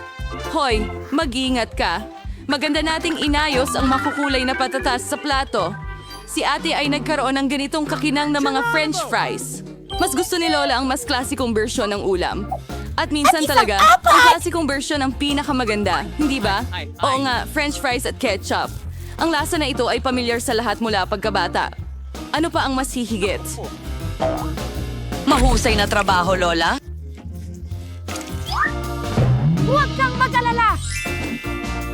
Hoy, mag-ingat ka. Maganda nating inayos ang makukulay na patatas sa plato. Si ate ay nagkaroon ng ganitong kakinang na mga French fries. Mas gusto ni Lola ang mas klasikong bersyon ng ulam. At minsan talaga, ang klasikong bersyon ang pinakamaganda, hindi ba? Oo nga, French fries at ketchup. Ang lasa na ito ay pamilyar sa lahat mula pagkabata. Ano pa ang mas hihigit? Mahusay na trabaho, Lola. Huwag kang mag-alala!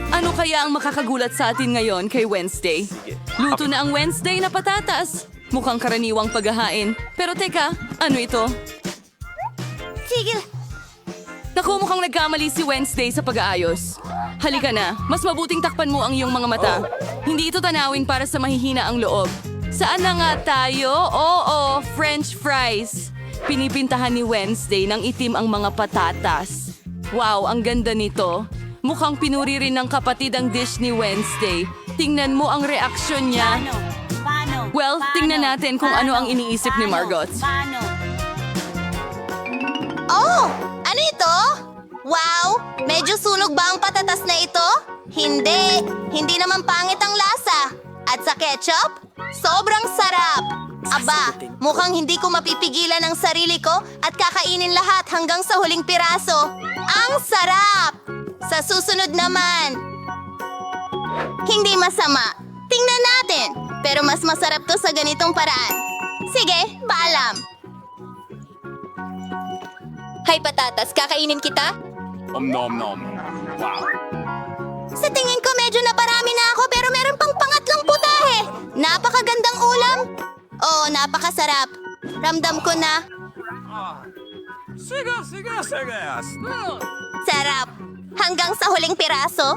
Ano kaya ang makakagulat sa atin ngayon kay Wednesday? Luto na ang Wednesday na patatas. Mukhang karaniwang paghahain. Pero teka, ano ito? Tigil! Naku, mukhang nagkamali si Wednesday sa pag-aayos. Halika na, mas mabuting takpan mo ang iyong mga mata. Hindi ito tanawin para sa mahihina ang loob. Saan na nga tayo? Oo, French fries. Pinipintahan ni Wednesday ng itim ang mga patatas. Wow, ang ganda nito. Mukhang pinuri rin ng kapatid ang dish ni Wednesday. Tingnan mo ang reaksyon niya. Well, tingnan natin kung ano ang iniisip ni Margot. Oh! Ano ito? Wow! Medyo sunog ba ang patatas na ito? Hindi! Hindi naman pangit ang lasa. At sa ketchup? Sobrang sarap! Aba, mukhang hindi ko mapipigilan ang sarili ko at kakainin lahat hanggang sa huling piraso. Ang sarap! Sa susunod naman. Hindi masama. Tingnan natin. Pero mas masarap to sa ganitong paraan. Sige, paalam. Hay patatas, kakainin kita? Nom. Wow. Sa tingin ko medyo naparami na ako pero meron pang pangatlong putahe. Napakagandang ulam. Oh, napakasarap. Ramdam ko na. Sige. Sarap. Hanggang sa huling piraso.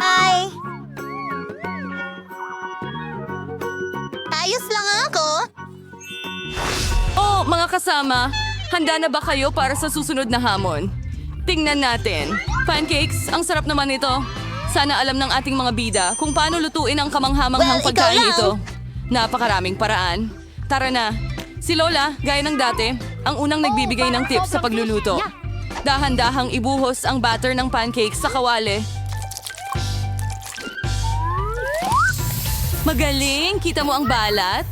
Ay. Ayos lang ako. Oh, mga kasama, handa na ba kayo para sa susunod na hamon? Tingnan natin. Pancakes, ang sarap naman nito. Sana alam ng ating mga bida kung paano lutuin ang kamanghamanghang Well, ikaw pagkain lang. ito. Napakaraming paraan. Tara na. Si Lola, gaya ng dati, ang unang nagbibigay ng tips sa pagluluto. Dahan-dahang ibuhos ang batter ng pancakes sa kawali. Magaling! Kita mo ang balat?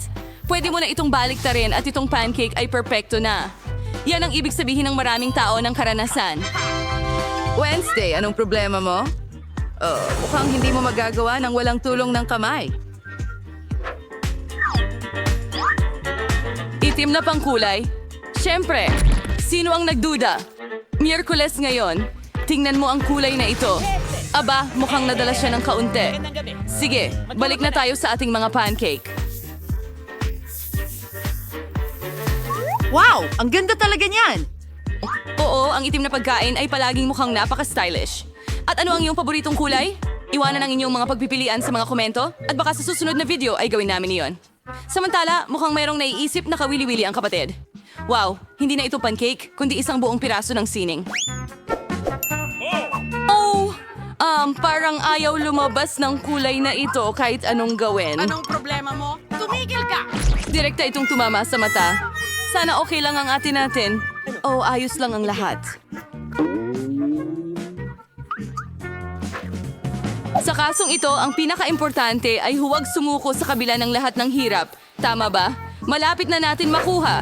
Pwede mo na itong baliktarin at itong pancake ay perpekto na. Yan ang ibig sabihin ng maraming tao ng karanasan. Wednesday, anong problema mo? Oh, mukhang hindi mo magagawa ng walang tulong ng kamay. Itim na pangkulay? Siyempre, sino ang nagduda? Miyerkules ngayon. Tingnan mo ang kulay na ito. Aba, mukhang nadala siya ng kaunti. Sige, balik na tayo sa ating mga pancake. Wow! Ang ganda talaga niyan! Oo, ang itim na pagkain ay palaging mukhang napaka-stylish. At ano ang iyong paboritong kulay? Iwanan ang inyong mga pagpipilian sa mga komento at baka sa susunod na video ay gawin namin iyon. Samantala, mukhang mayroong naiisip na kawili-wili ang kapatid. Wow, hindi na ito pancake, kundi isang buong piraso ng sining. Oh! Parang ayaw lumabas ng kulay na ito kahit anong gawin. Anong problema mo? Tumigil ka! Direkta itong tumama sa mata. Sana okay lang ang atin natin. Oh, ayos lang ang lahat. Sa kasong ito, ang pinaka-importante ay huwag sumuko sa kabila ng lahat ng hirap. Tama ba? Malapit na natin makuha.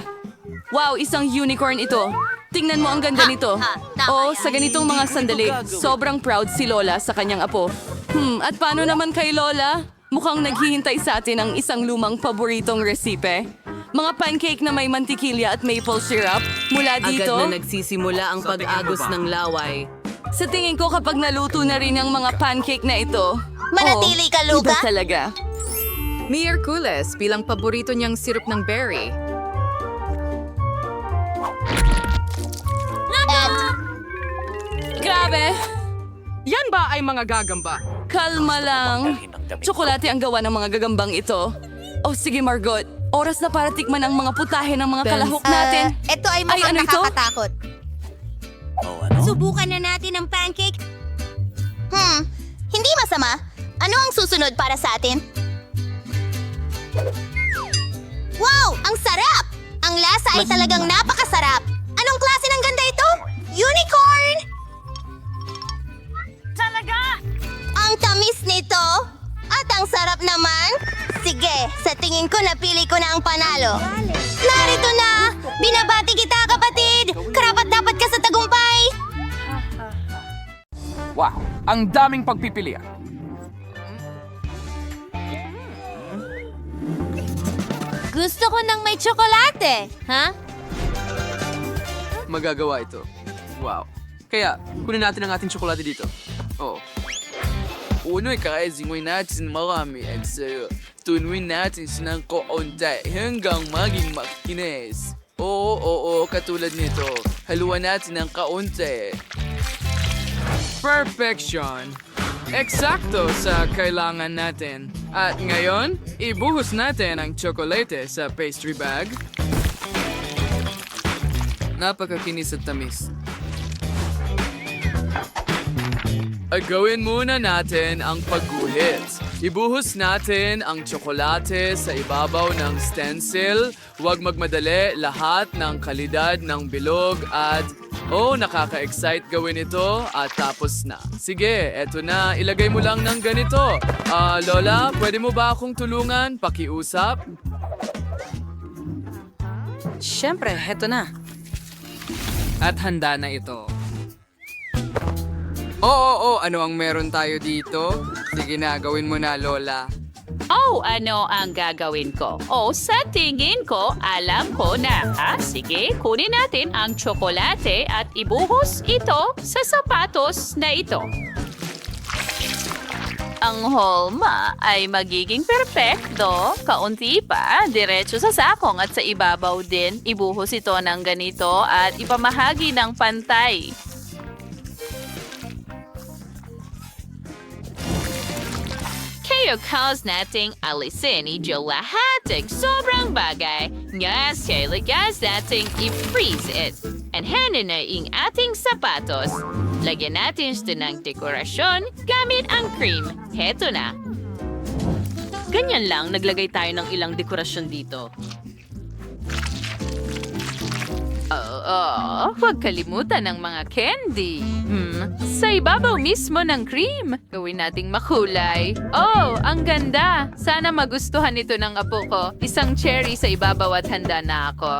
Wow, isang unicorn ito. Tingnan mo ang ganda nito. Oh, sa ganitong mga sandali, sobrang proud si Lola sa kanyang apo. At paano naman kay Lola? Mukhang naghihintay sa atin ang isang lumang paboritong resipe. Mga pancake na may mantikilya at maple syrup. Mula dito, Agad na nagsisimula ang pag-agos ng laway. sa tingin ko kapag naluto na rin ang mga pancake na ito, Manatili ka, Luca. iba talaga. Miyerkules bilang paborito niyang sirup ng berry. Grabe! Yan ba ay mga gagamba? Kalma lang. Tsokolate ang gawa ng mga gagambang ito. Oh, sige Margot. Oras na para tikman ang mga putahe ng mga kalahok natin. Ito ay mukhang ano ito? nakakatakot. Subukan na natin ang pancake. Hindi masama. Ano ang susunod para sa atin? Wow! Ang sarap! Ang lasa ay talagang napakasarap. Anong klase ng ganda ito? Unicorn! Talaga? Ang tamis nito. At ang sarap naman. Sige, sa tingin ko napili ko na ang panalo. Narito na! Binabati kita, kapatid! Karapat-dapat ka sa tagumpay! Wow, ang daming pagpipilian. Gusto ko ng may tsokolate. Ha? magagawa ito. Wow. Kaya, kunin natin ang ating tsokolate dito. Oh. Uno'y kakaisingway natin marami at tunuin natin ng kaunti hanggang maging makinis. Oo, katulad nito. Haluan natin ng kaunti. Perfection! Eksakto sa kailangan natin. At ngayon, ibuhos natin ang tsokolate sa pastry bag. Napakakinis at tamis. Gawin muna natin ang pagguhit. Ibuhos natin ang tsokolate sa ibabaw ng stencil. Huwag magmadali, lahat ng kalidad ng bilog at nakaka-excite gawin ito at tapos na. Sige, eto na. Ilagay mo lang ng ganito. Lola, pwede mo ba akong tulungan? Pakiusap? Siyempre, heto na. At handa na ito. Oo, ano ang meron tayo dito? Sige na, gawin mo na, Lola. Ano ang gagawin ko? Sa tingin ko, alam ko na. Sige, kunin natin ang tsokolate at ibuhos ito sa sapatos na ito. Ang holma ay magiging perpekto. Kaunti pa, diretso sa sakong at sa ibabaw din. Ibuhos ito ng ganito at ipamahagi ng pantay. Kaya cause nating alisin ito lahat sobrang bagay. Ngas kailangan nating i-freeze it. And hanin na ang ating sapatos. Lagyan natin ito ng dekorasyon gamit ang cream. Heto na. Ganyan lang, naglagay tayo ng ilang dekorasyon dito. Huwag kalimutan ng mga candy. Sa ibabaw mismo ng cream. Gawin nating makulay. Ang ganda. Sana magustuhan ito ng apo ko. Isang cherry sa ibabaw at handa na ako.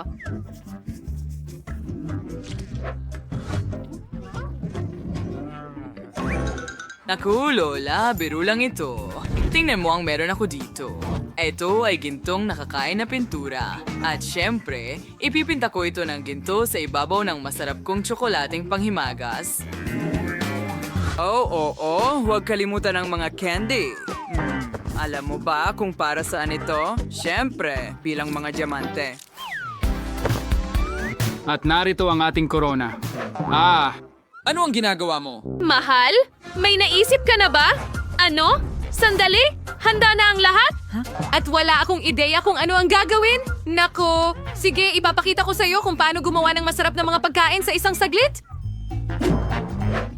Naku, Lola, biro lang ito. Tingnan mo ang meron ako dito. Ito ay gintong nakakain na pintura. At syempre, ipipinta ko ito ng ginto sa ibabaw ng masarap kong tsokolating panghimagas. Huwag kalimutan ang mga candy. Alam mo ba kung para saan ito? Syempre, bilang mga diamante. At narito ang ating corona. Ano ang ginagawa mo? Mahal? May naisip ka na ba? Ano? Sandali? Handa na ang lahat? At wala akong ideya kung ano ang gagawin? Nako, sige, ipapakita ko sa'yo kung paano gumawa ng masarap na mga pagkain sa isang saglit.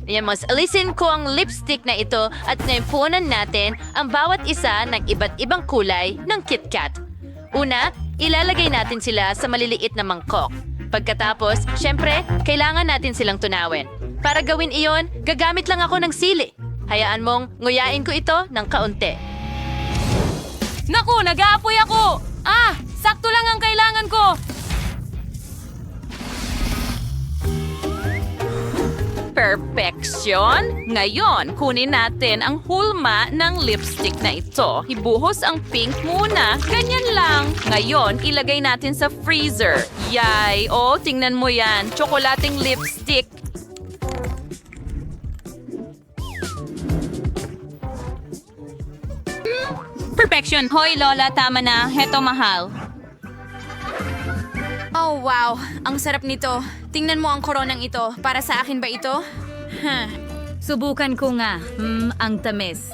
Mas alisin ko ang lipstick na ito at naipunan natin ang bawat isa ng iba't ibang kulay ng KitKat. Una, ilalagay natin sila sa maliliit na mangkok. Pagkatapos, syempre, kailangan natin silang tunawin. Para gawin iyon, gagamit lang ako ng sili. Hayaan mong nguyain ko ito ng kaunti. Naku, nag-aapoy ako! Sakto lang ang kailangan ko! Perfection! Ngayon, kunin natin ang hulma ng lipstick na ito. Ibuhos ang pink muna. Ganyan lang. Ngayon, ilagay natin sa freezer. Yay! Tingnan mo yan. Tsokolating lipstick. Perfection! Hoy, Lola, tama na. Heto, mahal. Wow! Ang sarap nito. Tingnan mo ang koronang ito. Para sa akin ba ito? Subukan ko nga. Ang tamis.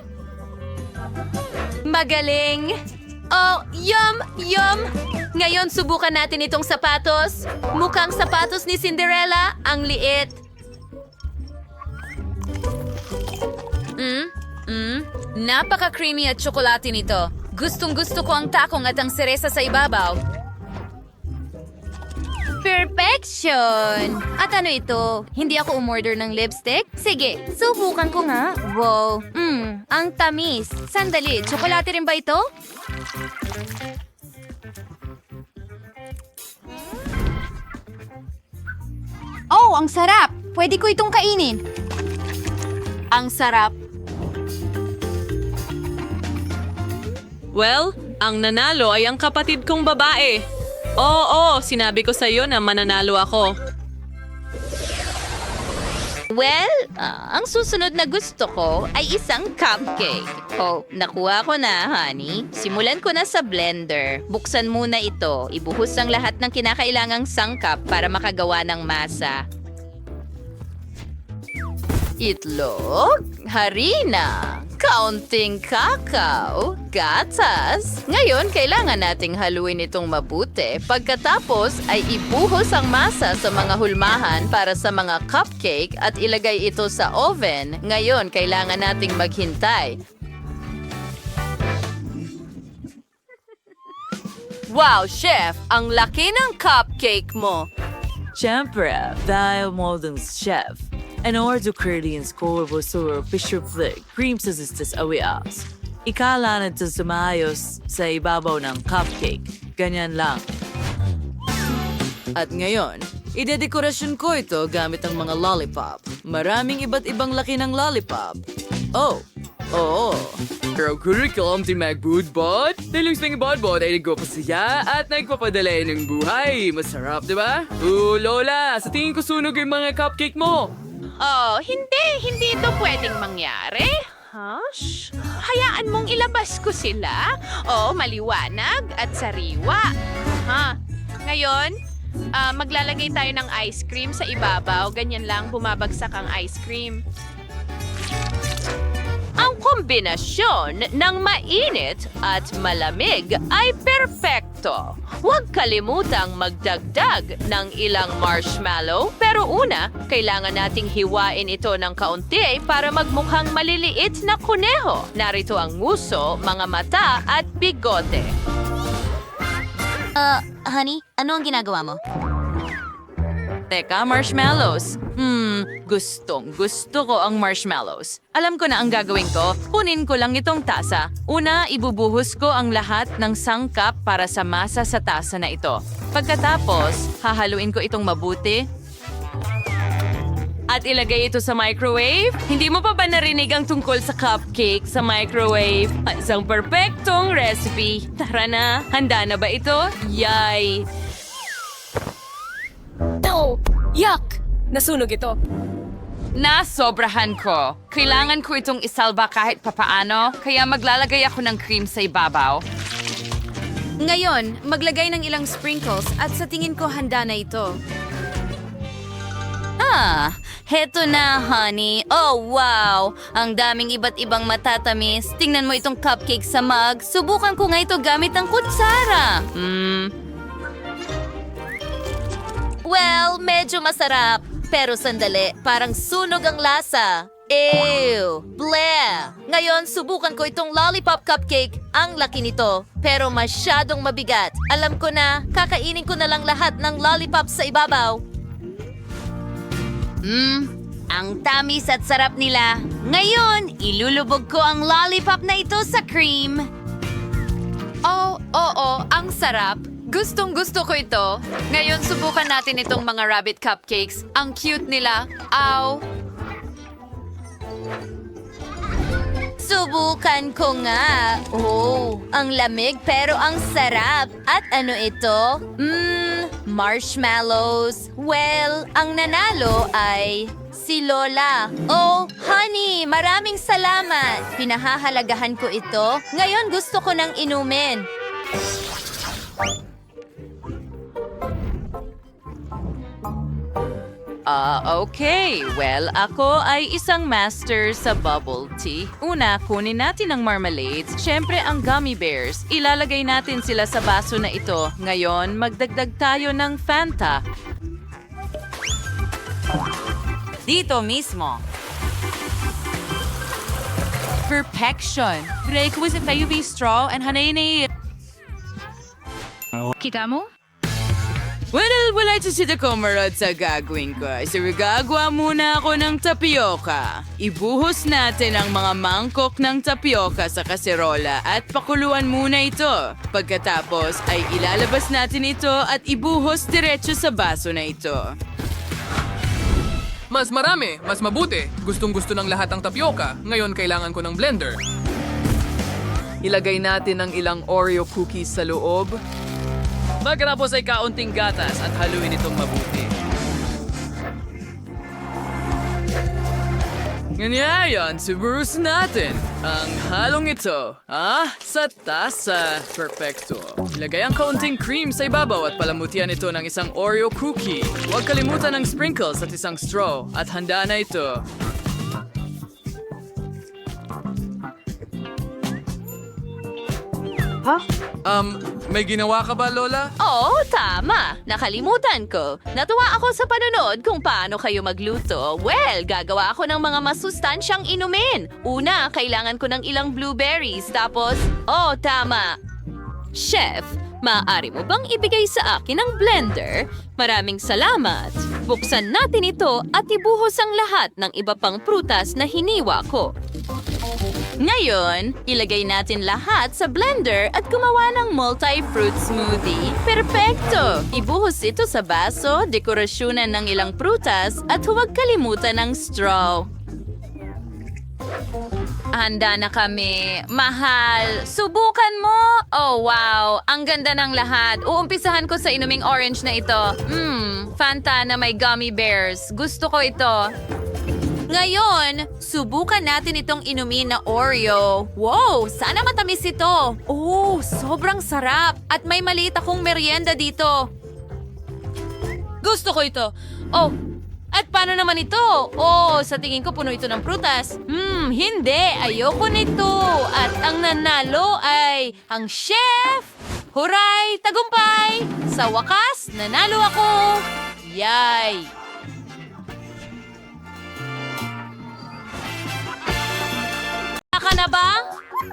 Magaling! Yum! Yum! Ngayon, subukan natin itong sapatos. Mukhang sapatos ni Cinderella. Ang liit. Napaka-creamy at tsokolate nito. Gustong-gusto ko ang takong at ang seresa sa ibabaw. Perfection! At ano ito? Hindi ako umorder ng lipstick? Sige, subukan ko nga. Wow, ang tamis. Sandali, tsokolate rin ba ito? Ang sarap! Pwede ko itong kainin. Ang sarap. Well, ang nanalo ay ang kapatid kong babae. Oo, sinabi ko sa'yo na mananalo ako. Well, ang susunod na gusto ko ay isang cupcake. Oh, nakuha ko na, honey. Simulan ko na sa blender. Buksan muna ito. Ibuhos ang lahat ng kinakailangang sangkap para makagawa ng masa. Itlog, harina, kaunting kakao, gatas. Ngayon, kailangan nating haluin itong mabuti. Pagkatapos ay ibuhos ang masa sa mga hulmahan para sa mga cupcake at ilagay ito sa oven. Ngayon, kailangan nating maghintay. Wow, chef! Ang laki ng cupcake mo! Siyempre, dahil modern chef. En order ingredients ko sa Fisher Flick, cream sa sisters awias. Ikalanan ito sumayos sa ibabaw ng cupcake. Ganyan lang. At ngayon, idedekorasyon ko ito gamit ang mga lollipop. Maraming iba't ibang laki ng lollipop. Oh, oo. Pero curriculum di magbudbod. Dahil yung budbod ay nagpapasaya at nagpapadala ng buhay. Masarap, di ba? Lola, sa tingin ko sunog yung mga cupcake mo. Oh, hindi ito pwedeng mangyari. Hush? Hayaan mong ilabas ko sila. Oh, maliwanag at sariwa. Ngayon, maglalagay tayo ng ice cream sa ibabaw. Ganyan lang bumabagsak ang ice cream. Ang kombinasyon ng mainit at malamig ay perpekto. Huwag kalimutang magdagdag ng ilang marshmallow. Pero una, kailangan nating hiwain ito ng kaunti para magmukhang maliliit na kuneho. Narito ang nguso, mga mata at bigote. Honey, ano ang ginagawa mo? Teka, marshmallows. Gusto ko ang marshmallows. Alam ko na ang gagawin ko. Kunin ko lang itong tasa. Una, ibubuhos ko ang lahat ng sangkap para sa masa sa tasa na ito. Pagkatapos, hahaluin ko itong mabuti. At ilagay ito sa microwave. Hindi mo pa ba narinig ang tungkol sa cupcake sa microwave? Isang perpektong recipe. Tara na, handa na ba ito? Yay! No! Yuck! Nasunog ito. Nasobrahan ko. Kailangan ko itong isalba kahit papaano, kaya maglalagay ako ng cream sa ibabaw. Ngayon, maglagay ng ilang sprinkles at sa tingin ko handa na ito. Heto na, honey. Oh, wow! Ang daming iba't ibang matatamis. Tingnan mo itong cupcake sa mug. Subukan ko nga ito gamit ang kutsara. Well, medyo masarap. Pero sandali, parang sunog ang lasa. Ew! Bleh! Ngayon, subukan ko itong lollipop cupcake. Ang laki nito, pero masyadong mabigat. Alam ko na, kakainin ko na lang lahat ng lollipop sa ibabaw. Ang tamis at sarap nila. Ngayon, ilulubog ko ang lollipop na ito sa cream. Oh, oo, ang sarap. Gustong-gusto ko ito. Ngayon, subukan natin itong mga rabbit cupcakes. Ang cute nila. Ow! Subukan ko nga. Oh, ang lamig pero ang sarap. At ano ito? Marshmallows. Well, ang nanalo ay si Lola. Oh, honey, maraming salamat. Pinahahalagahan ko ito. Ngayon gusto ko nang inumin. Okay. Well, ako ay isang master sa bubble tea. Una, kunin natin ang marmalades. Siyempre, ang gummy bears. Ilalagay natin sila sa baso na ito. Ngayon, magdagdag tayo ng Fanta. Dito mismo. Perfection. Break with a UV straw and hanay. Kita mo? Well, wala ito si Takomarad sa gagawin ko. So, gagawa muna ako ng tapioca. Ibuhos natin ang mga mangkok ng tapioca sa kaserola at pakuluan muna ito. Pagkatapos ay ilalabas natin ito at ibuhos diretso sa baso na ito. Mas marami, mas mabuti. Gustong-gusto ng lahat ang tapioca. Ngayon kailangan ko ng blender. Ilagay natin ang ilang Oreo cookies sa loob. Magkatapos ay kaunting gatas at haluin itong mabuti. Ngayon, suburusin natin ang halong ito. Sa tasa. Perfecto. Ilagay ang kaunting cream sa ibabaw at palamutian ito ng isang Oreo cookie. Huwag kalimutan ng sprinkles at isang straw. At handa na ito. May ginawa ka ba, Lola? Oo, tama. Nakalimutan ko. Natuwa ako sa panonood kung paano kayo magluto. Well, gagawa ako ng mga masustansyang inumin. Una, kailangan ko ng ilang blueberries. Tapos, tama. Chef, maaari mo bang ibigay sa akin ang blender? Maraming salamat. Buksan natin ito at ibuhos ang lahat ng iba pang prutas na hiniwa ko. Ngayon, ilagay natin lahat sa blender at gumawa ng multi-fruit smoothie. Perpekto! Ibuhos ito sa baso, dekorasyonan ng ilang prutas at huwag kalimutan ng straw. Handa na kami. Mahal, subukan mo! Oh, wow! Ang ganda ng lahat. Uumpisahan ko sa inuming orange na ito. Fanta na may gummy bears. Gusto ko ito. Ngayon, subukan natin itong inumin na Oreo. Wow, sana matamis ito. Oh, sobrang sarap. At may maliit akong merienda dito. Gusto ko ito. Oh, at paano naman ito? Oh, sa tingin ko puno ito ng prutas. Hindi. Ayoko nito. At ang nanalo ay ang chef. Huray! Tagumpay! Sa wakas, nanalo ako. Yay! Ka na ba?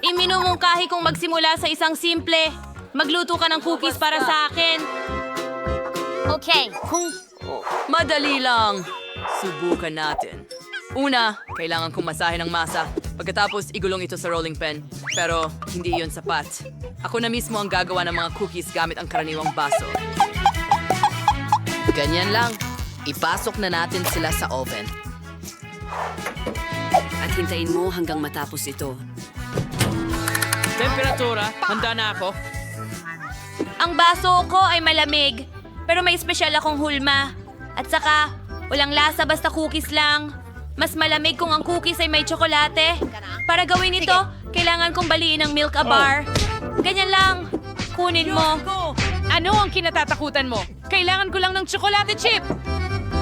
Iminumungkahi kong magsimula sa isang simple. Magluto ka ng cookies para sa akin. Okay, Madali lang. Subukan natin. Una, kailangan kong masahin ang masa. Pagkatapos, igulong ito sa rolling pin. Pero, hindi iyon sapat. Ako na mismo ang gagawa ng mga cookies gamit ang karaniwang baso. Ganyan lang. Ipasok na natin sila sa oven. At hintayin mo hanggang matapos ito. Temperatura, handa na ako. Ang baso ko ay malamig, pero may espesyal akong hulma. At saka, walang lasa basta cookies lang. Mas malamig kung ang cookies ay may tsokolate. Para gawin ito, kailangan kong baliin ang milk a bar. Ganyan lang. Kunin mo. Ano ang kinatatakutan mo? Kailangan ko lang ng tsokolate chip.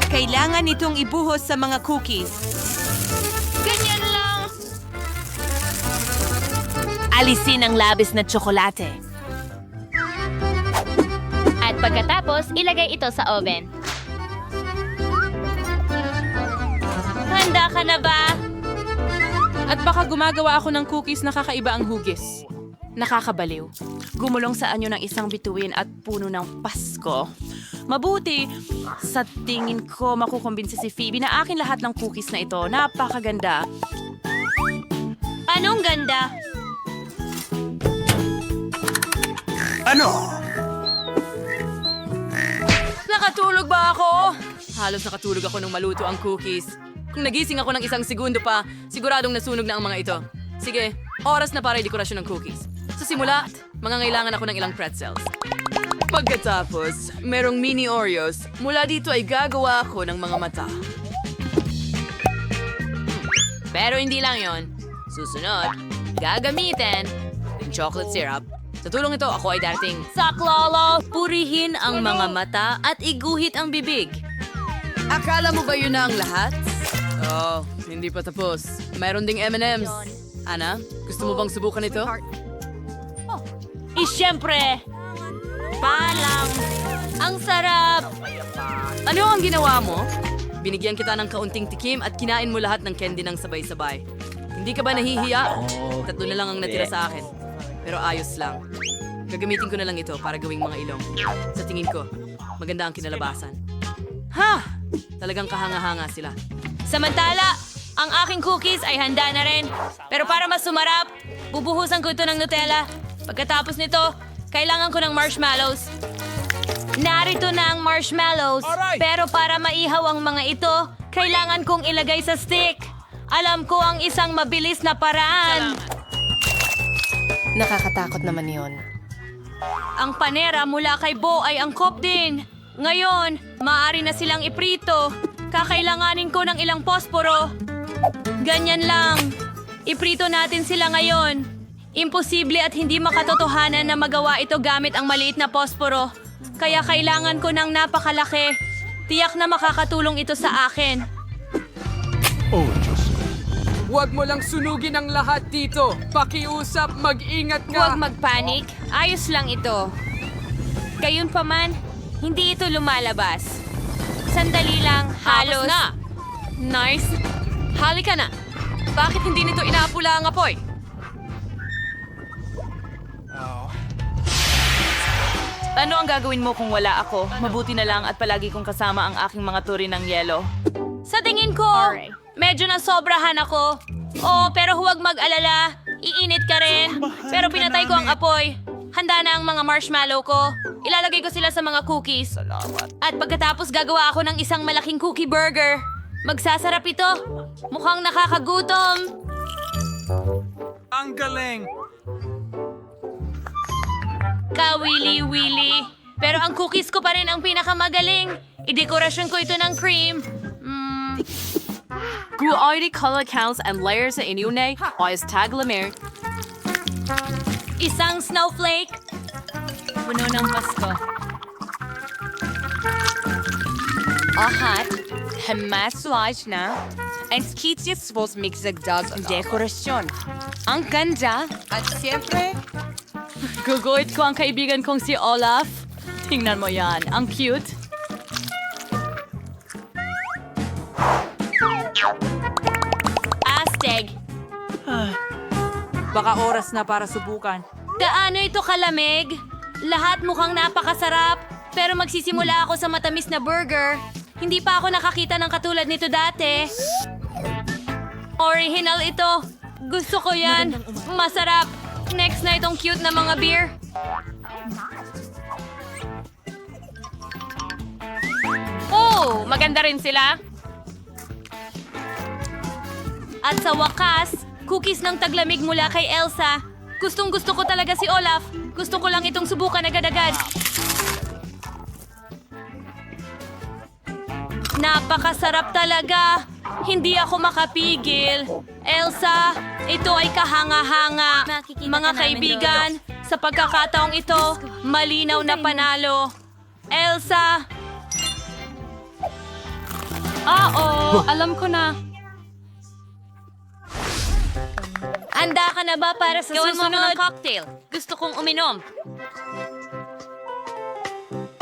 Kailangan itong ibuhos sa mga cookies. Ganyan lang. Alisin ang labis na tsokolate. At pagkatapos, ilagay ito sa oven. Handa ka na ba? At baka gumagawa ako ng cookies na kakaiba ang hugis. Nakakabaliw. Gumulong sa anyo ng isang bituin at puno ng Pasko. Mabuti, sa tingin ko makukumbinsi si Phoebe na akin lahat ng cookies na ito. Napakaganda. Anong ganda? Nakatulog ba ako? Halos nakatulog ako nung maluto ang cookies. Kung nagising ako ng isang segundo pa, siguradong nasunog na ang mga ito. Sige, oras na para dekorasyon ng cookies. Sa simula, mangangailangan ako ng ilang pretzels. Pagkatapos, merong mini Oreos. Mula dito ay gagawa ako ng mga mata. Pero hindi lang yon. Susunod, gagamitin ng chocolate syrup. Sa tulong ito, ako ay darating. Saklolo, purihin ang mga mata at iguhit ang bibig. Akala mo ba yun na ang lahat? Oh, hindi pa tapos. Mayroon ding M&M's. Ana, gusto mo bang subukan ito? Siyempre. Palang. Ang sarap. Ano ang ginawa mo? Binigyan kita ng kaunting tikim at kinain mo lahat ng candy ng sabay-sabay. Hindi ka ba nahihiya? Tatlo na lang ang natira sa akin. Pero ayos lang. Gagamitin ko na lang ito para gawing mga ilong. Sa tingin ko, maganda ang kinalabasan. Ha! Talagang kahanga-hanga sila. Samantala, ang aking cookies ay handa na rin. Pero para mas sumarap, bubuhusan ko ito ng Nutella. Pagkatapos nito, kailangan ko ng marshmallows. Narito na ang marshmallows. Pero para maihaw ang mga ito, kailangan kong ilagay sa stick. Alam ko ang isang mabilis na paraan. Nakakatakot naman yon. Ang panera mula kay Bo ay angkop din. Ngayon, maaari na silang iprito. Kakailanganin ko ng ilang posporo. Ganyan lang. Iprito natin sila ngayon. Imposible at hindi makatotohanan na magawa ito gamit ang maliit na posporo. Kaya kailangan ko ng napakalaki. Tiyak na makakatulong ito sa akin. Huwag mo lang sunugin ang lahat dito. Pakiusap, mag-ingat ka. Huwag magpanik. Ayos lang ito. Gayunpaman, hindi ito lumalabas. Sandali lang, halos. Na! Nice! Halika na! Bakit hindi nito inaapula ang apoy? Ano ang gagawin mo kung wala ako? Mabuti na lang at palagi kong kasama ang aking mga turi ng yelo. Sa tingin ko, medyo nasobrahan ako. Oh, pero huwag mag-alala. Iinit ka rin. Pero pinatay ko ang apoy. Handa na ang mga marshmallow ko. Ilalagay ko sila sa mga cookies. At pagkatapos gagawa ako ng isang malaking cookie burger. Magsasarap ito. Mukhang nakakagutom. Ang galing! Kawili-wili. Pero ang cookies ko pa rin ang pinakamagaling. Idekorasyon ko ito ng cream. Guoidi color counts and layers sa inyune oyes taglamer. Isang snowflake. Puno ng Pasko. Ahat, hamaswaj na. And skitius vos mixagdag ang dekorasyon. Ang ganda. At siyempre, Guguit ko ang kaibigan kong si Olaf. Tingnan mo yan. Ang cute. Azteg. Baka oras na para subukan. Gaano ito kalamig? Lahat mukhang napakasarap. Pero magsisimula ako sa matamis na burger. Hindi pa ako nakakita ng katulad nito dati. Original ito. Gusto ko yan. Masarap. Next na itong cute na mga beer. oh, maganda rin sila. At sa wakas, cookies ng taglamig mula kay Elsa. Gustong gusto ko talaga si Olaf. Gusto ko lang itong subukan agad-agad. Napakasarap talaga. Hindi ako makapigil. Elsa, ito ay kahanga-hanga. Mga kaibigan, sa pagkakataong ito, malinaw na panalo. Elsa! Alam ko na. Handa ka na ba para sa Gawin mo susunod? ng cocktail. Gusto kong uminom.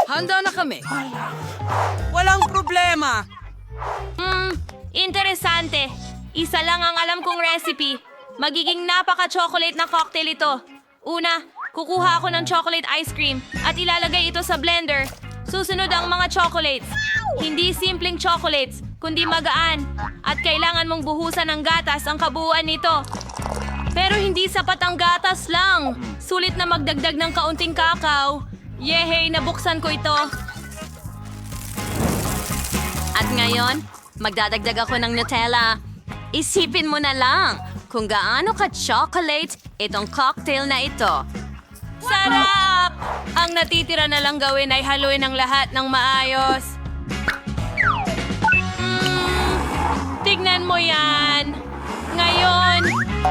Handa na kami. Walang problema. Interesante. Isa lang ang alam kong recipe. Magiging napaka-chocolate na cocktail ito. Una, kukuha ako ng chocolate ice cream at ilalagay ito sa blender. Susunod ang mga chocolates. Hindi simpleng chocolates, kundi magaan. At kailangan mong buhusan ng gatas ang kabuuan nito. Pero hindi sapat ang gatas lang. Sulit na magdagdag ng kaunting kakao. Yehey, nabuksan ko ito. At ngayon, magdadagdag ako ng Nutella. Isipin mo na lang kung gaano ka-chocolate itong cocktail na ito. Sarap! Ang natitira na lang gawin ay haluin ang lahat ng maayos. Tignan mo yan. Ngayon,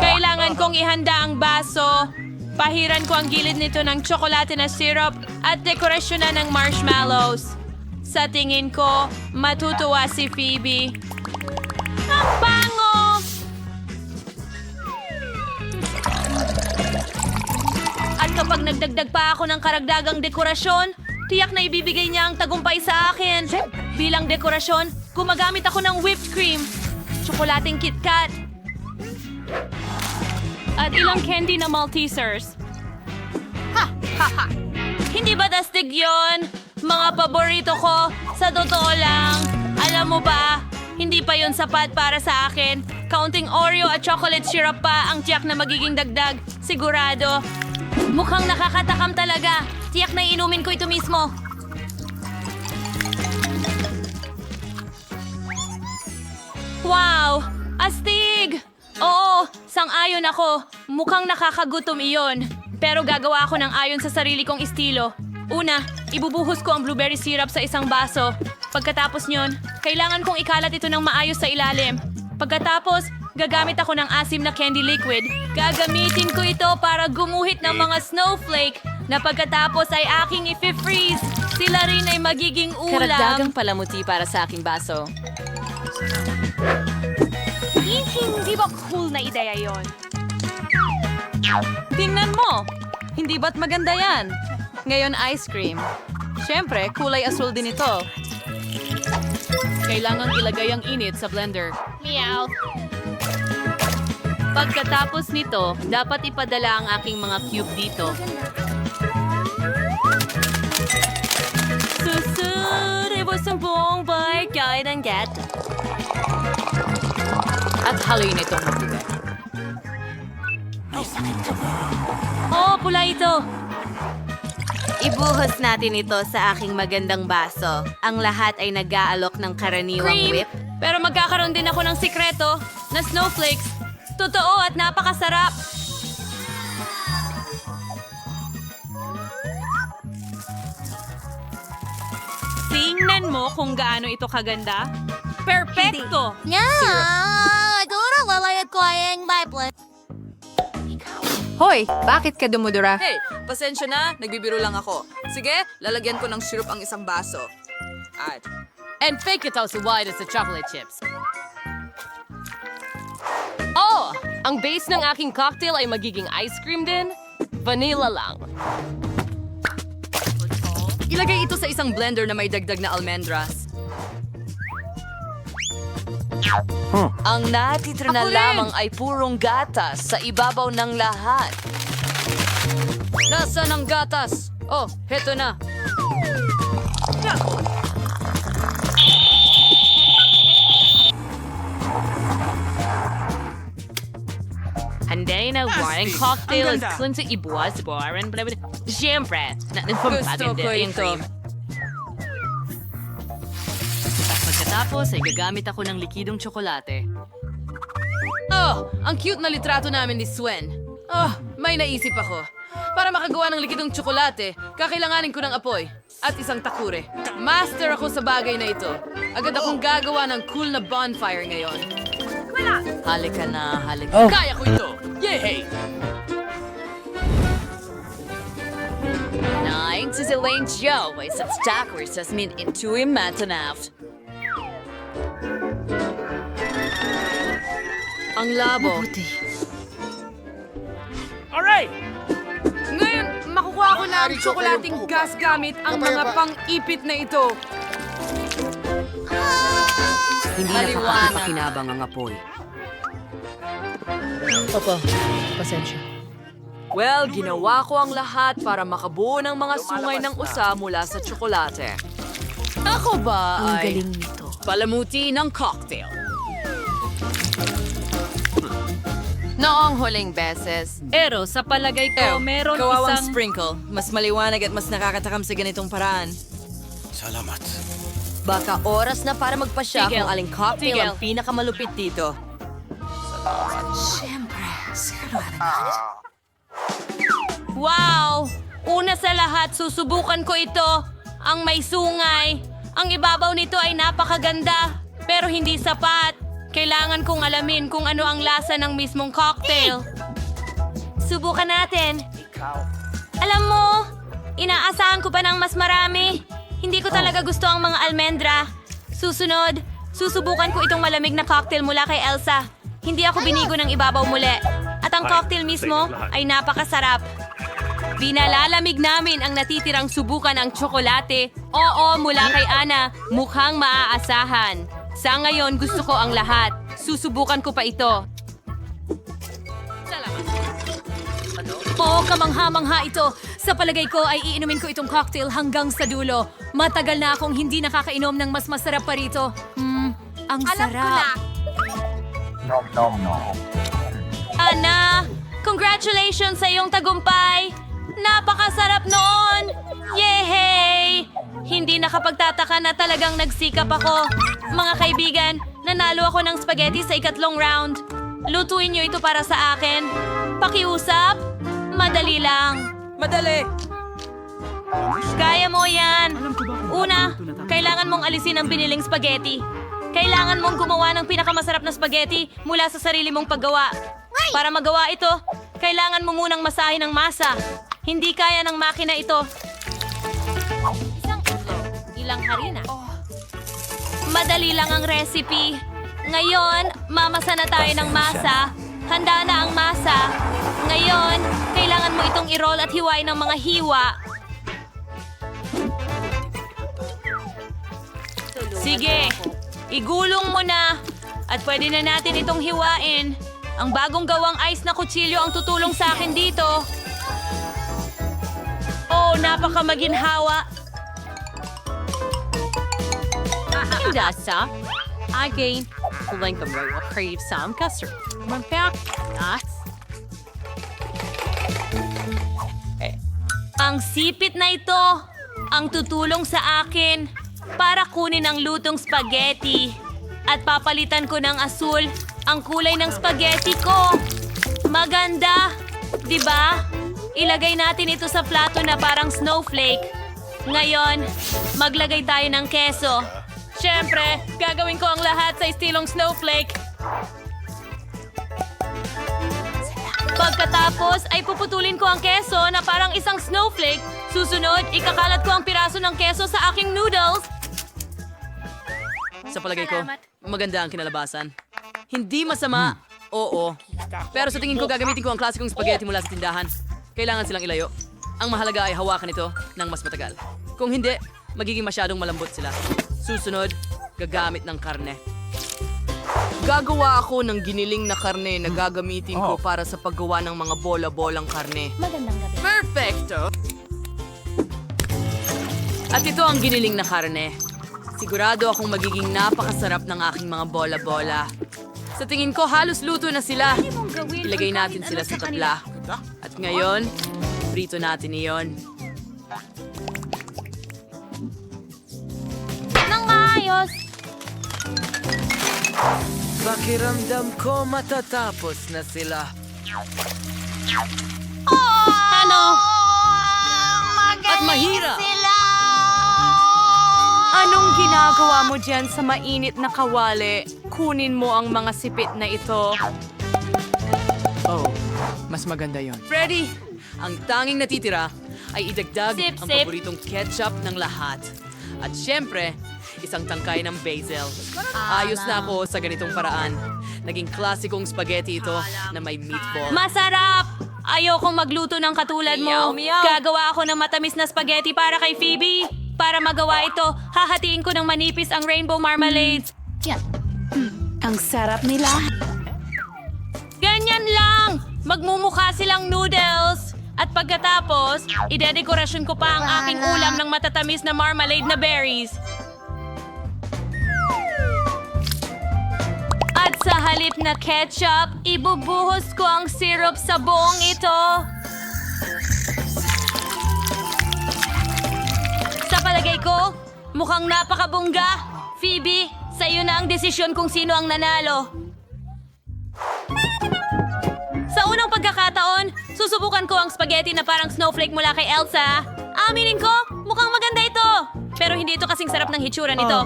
kailangan kong ihanda ang baso. Pahiran ko ang gilid nito ng tsokolate na syrup at dekorasyon na ng marshmallows. Sa tingin ko, matutuwa si Phoebe. Ang bango! At kapag nagdagdag pa ako ng karagdagang dekorasyon, tiyak na ibibigay niya ang tagumpay sa akin. Bilang dekorasyon, gumagamit ako ng whipped cream, tsokolating KitKat, at ilang candy na Maltesers. Hindi ba dastig yon? Mga paborito ko, sa totoo lang. Alam mo ba, hindi pa yon sapat para sa akin. Kaunting Oreo at chocolate syrup pa ang tiyak na magiging dagdag. Sigurado. Mukhang nakakatakam talaga. Tiyak na inumin ko ito mismo. Wow! Astig! Oo, sang-ayon ako. Mukhang nakakagutom iyon. Pero gagawa ako ng ayon sa sarili kong estilo. Una, ibubuhos ko ang blueberry syrup sa isang baso. Pagkatapos nyon, kailangan kong ikalat ito ng maayos sa ilalim. Pagkatapos, gagamit ako ng asim na candy liquid. Gagamitin ko ito para gumuhit ng mga snowflake na pagkatapos ay aking i-freeze. Sila rin ay magiging ulam. Karagdagang palamuti para sa aking baso. Hindi ba cool na ideya yon? Tingnan mo! Hindi ba't maganda yan? Ngayon, ice cream. Siyempre, kulay asul din ito. Kailangang ilagay ang init sa blender. Meow. Pagkatapos nito, dapat ipadala ang aking mga cube dito. Susuribo sa buong barkay ng gato. At haluin itong mabigat. Oh, pula ito! Ibuhos natin ito sa aking magandang baso. Ang lahat ay nag-aalok ng karaniwang Cream! whip. Pero magkakaroon din ako ng sikreto na snowflakes. Totoo at napakasarap. Tingnan mo kung gaano ito kaganda. Perfecto! Dura lalayag ko ay Bible. Hoy, bakit ka dumudura? Hey, pasensya na, nagbibiro lang ako. Sige, lalagyan ko ng syrup ang isang baso. At And fake it out so wide as the chocolate chips. Oh! Ang base ng aking cocktail ay magiging ice cream din. Vanilla lang. ilagay ito sa isang blender na may dagdag na almendras. Ang natitira na Ako rin! lamang ay purong gatas sa ibabaw ng lahat. Nasaan ang gatas? Oh, heto na. Hindi na warning cocktail is kung sa ibuwas, boring, siyempre, Gusto ko ito. Pagkatapos ay gagamit ako ng likidong tsokolate. Oh, ang cute na litrato namin ni Swen. Oh, may naisip ako. Para makagawa ng likidong tsokolate, kakailanganin ko ng apoy at isang takure. Master ako sa bagay na ito. Agad akong gagawa ng cool na bonfire ngayon. Halika na, halika. Kaya ko ito! Yay! Nein, zu Elaine Joe, is het stakers as min into him matanaft. Ang labo. Alright! Ngayon, makukuha ko na ang tsokolating gas gamit ang mga pang-ipit na ito. Hindi nakakapagpakinabang ang apoy. Opo, pasensya. Well, ginawa ko ang lahat para makabuo ng mga sungay ng usa mula sa tsokolate. Ako ba Ang ay galing nito. palamuti ng cocktail? Noong huling beses, Pero sa palagay ko, meron Kawawang isang... sprinkle. Mas maliwanag at mas nakakatakam sa ganitong paraan. Salamat. Baka oras na para magpasya Tigil. kung aling cocktail Tigil. ang pinakamalupit dito. Wow! Una sa lahat, susubukan ko ito. Ang may sungay. Ang ibabaw nito ay napakaganda, pero hindi sapat. Kailangan kong alamin kung ano ang lasa ng mismong cocktail. Subukan natin. Alam mo, inaasahan ko pa ng mas marami. Hindi ko talaga gusto ang mga almendra. Susunod, susubukan ko itong malamig na cocktail mula kay Elsa. Hindi ako binigo ng ibabaw muli. At ang cocktail mismo ay napakasarap. Binalalamig namin ang natitirang subukan ang tsokolate. Oo, mula kay Ana, mukhang maaasahan. Sa ngayon, gusto ko ang lahat. Susubukan ko pa ito. Oo, kamangha-mangha ito. Sa palagay ko ay iinumin ko itong cocktail hanggang sa dulo. Matagal na akong hindi nakakainom ng mas masarap pa rito. Ang sarap. Ana, congratulations sa iyong tagumpay! Napakasarap noon! Yehey! Hindi nakapagtataka na talagang nagsikap ako. Mga kaibigan, nanalo ako ng spaghetti sa ikatlong round. Lutuin niyo ito para sa akin. Pakiusap? Madali lang. Madali! Kaya mo yan. Una, kailangan mong alisin ang biniling spaghetti. Kailangan mong gumawa ng pinakamasarap na spaghetti mula sa sarili mong paggawa. Para magawa ito, kailangan mo munang masahin ang masa. Hindi kaya ng makina ito. Isang ulo, ilang harina. Madali lang ang recipe. Ngayon, mamasa na tayo ng masa. Handa na ang masa. Ngayon, kailangan mo itong i-roll at hiwain ng mga hiwa. Sige, igulong mo na. At pwede na natin itong hiwain. Ang bagong gawang ice na kutsilyo ang tutulong sa akin dito. Oh, napakamaginhawa. Indasa, again, kulang kami will crave some custard. Mampyak, nuts. Ang sipit na ito ang tutulong sa akin para kunin ang lutong spaghetti at papalitan ko ng asul ang kulay ng spaghetti ko. Maganda, di ba? Ilagay natin ito sa plato na parang snowflake. Ngayon, maglagay tayo ng keso. Siyempre, gagawin ko ang lahat sa estilong snowflake. Pagkatapos ay puputulin ko ang keso na parang isang snowflake. Susunod, ikakalat ko ang piraso ng keso sa aking noodles. Sa palagay ko, maganda ang kinalabasan. Hindi masama, oo. Pero sa tingin ko, gagamitin ko ang klasikong spaghetti mula sa tindahan. Kailangan silang ilayo. Ang mahalaga ay hawakan ito ng mas matagal. Kung hindi, magiging masyadong malambot sila. Susunod, gagamit ng karne. Gagawa ako ng giniling na karne na gagamitin ko para sa paggawa ng mga bola-bolang karne. Magandang gabi. Perfecto! At ito ang giniling na karne. Sigurado akong magiging napakasarap ng aking mga bola-bola. Sa tingin ko, halos luto na sila. Ilagay natin sila sa tabla. At ngayon, prito natin iyon. Nang maayos! Pakiramdam ko matatapos na sila. Ano? At mahirap! Anong ginagawa mo dyan sa mainit na kawali? Kunin mo ang mga sipit na ito. Oh, mas maganda yon. Freddy, ang tanging natitira ay idagdag Sip, ang sip. paboritong ketchup ng lahat. At syempre, isang tangkay ng basil. Ayos na ako sa ganitong paraan. Naging klasikong spaghetti ito na may meatball. Masarap! Ayokong magluto ng katulad mo. Gagawa ako ng matamis na spaghetti para kay Phoebe. Para magawa ito, hahatiin ko ng manipis ang rainbow marmalades. Ang sarap nila. Ganyan lang! Magmumukha silang noodles. At pagkatapos, idedekorasyon ko pa ang aking ulam ng matatamis na marmalade na berries. At sa halip na ketchup, ibubuhos ko ang syrup sa buong ito. Sa palagay ko, mukhang napakabongga. Phoebe, sa iyo na ang desisyon kung sino ang nanalo. Sa unang pagkakataon, susubukan ko ang spaghetti na parang snowflake mula kay Elsa. Aminin ko, mukhang maganda ito. Pero hindi ito kasing sarap ng hitsura nito.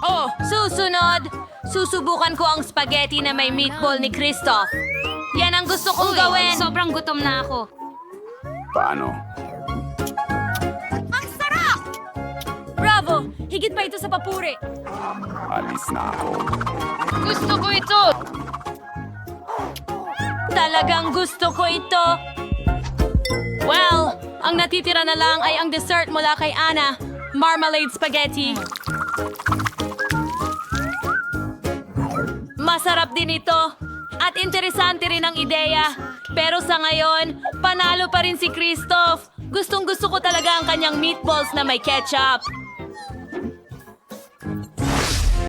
Oh, susunod, susubukan ko ang spaghetti na may meatball ni Christoph. Yan ang gusto kong gawin. Sobrang gutom na ako. Paano? Ang sarap! Bravo! Higit pa ito sa papuri. Alis na ako. Gusto ko ito! Talagang gusto ko ito! Well, ang natitira na lang ay ang dessert mula kay Anna. Marmalade spaghetti. Masarap din ito. At interesante rin ang ideya. Pero sa ngayon, panalo pa rin si Christoph. Gustong-gusto ko talaga ang kanyang meatballs na may ketchup.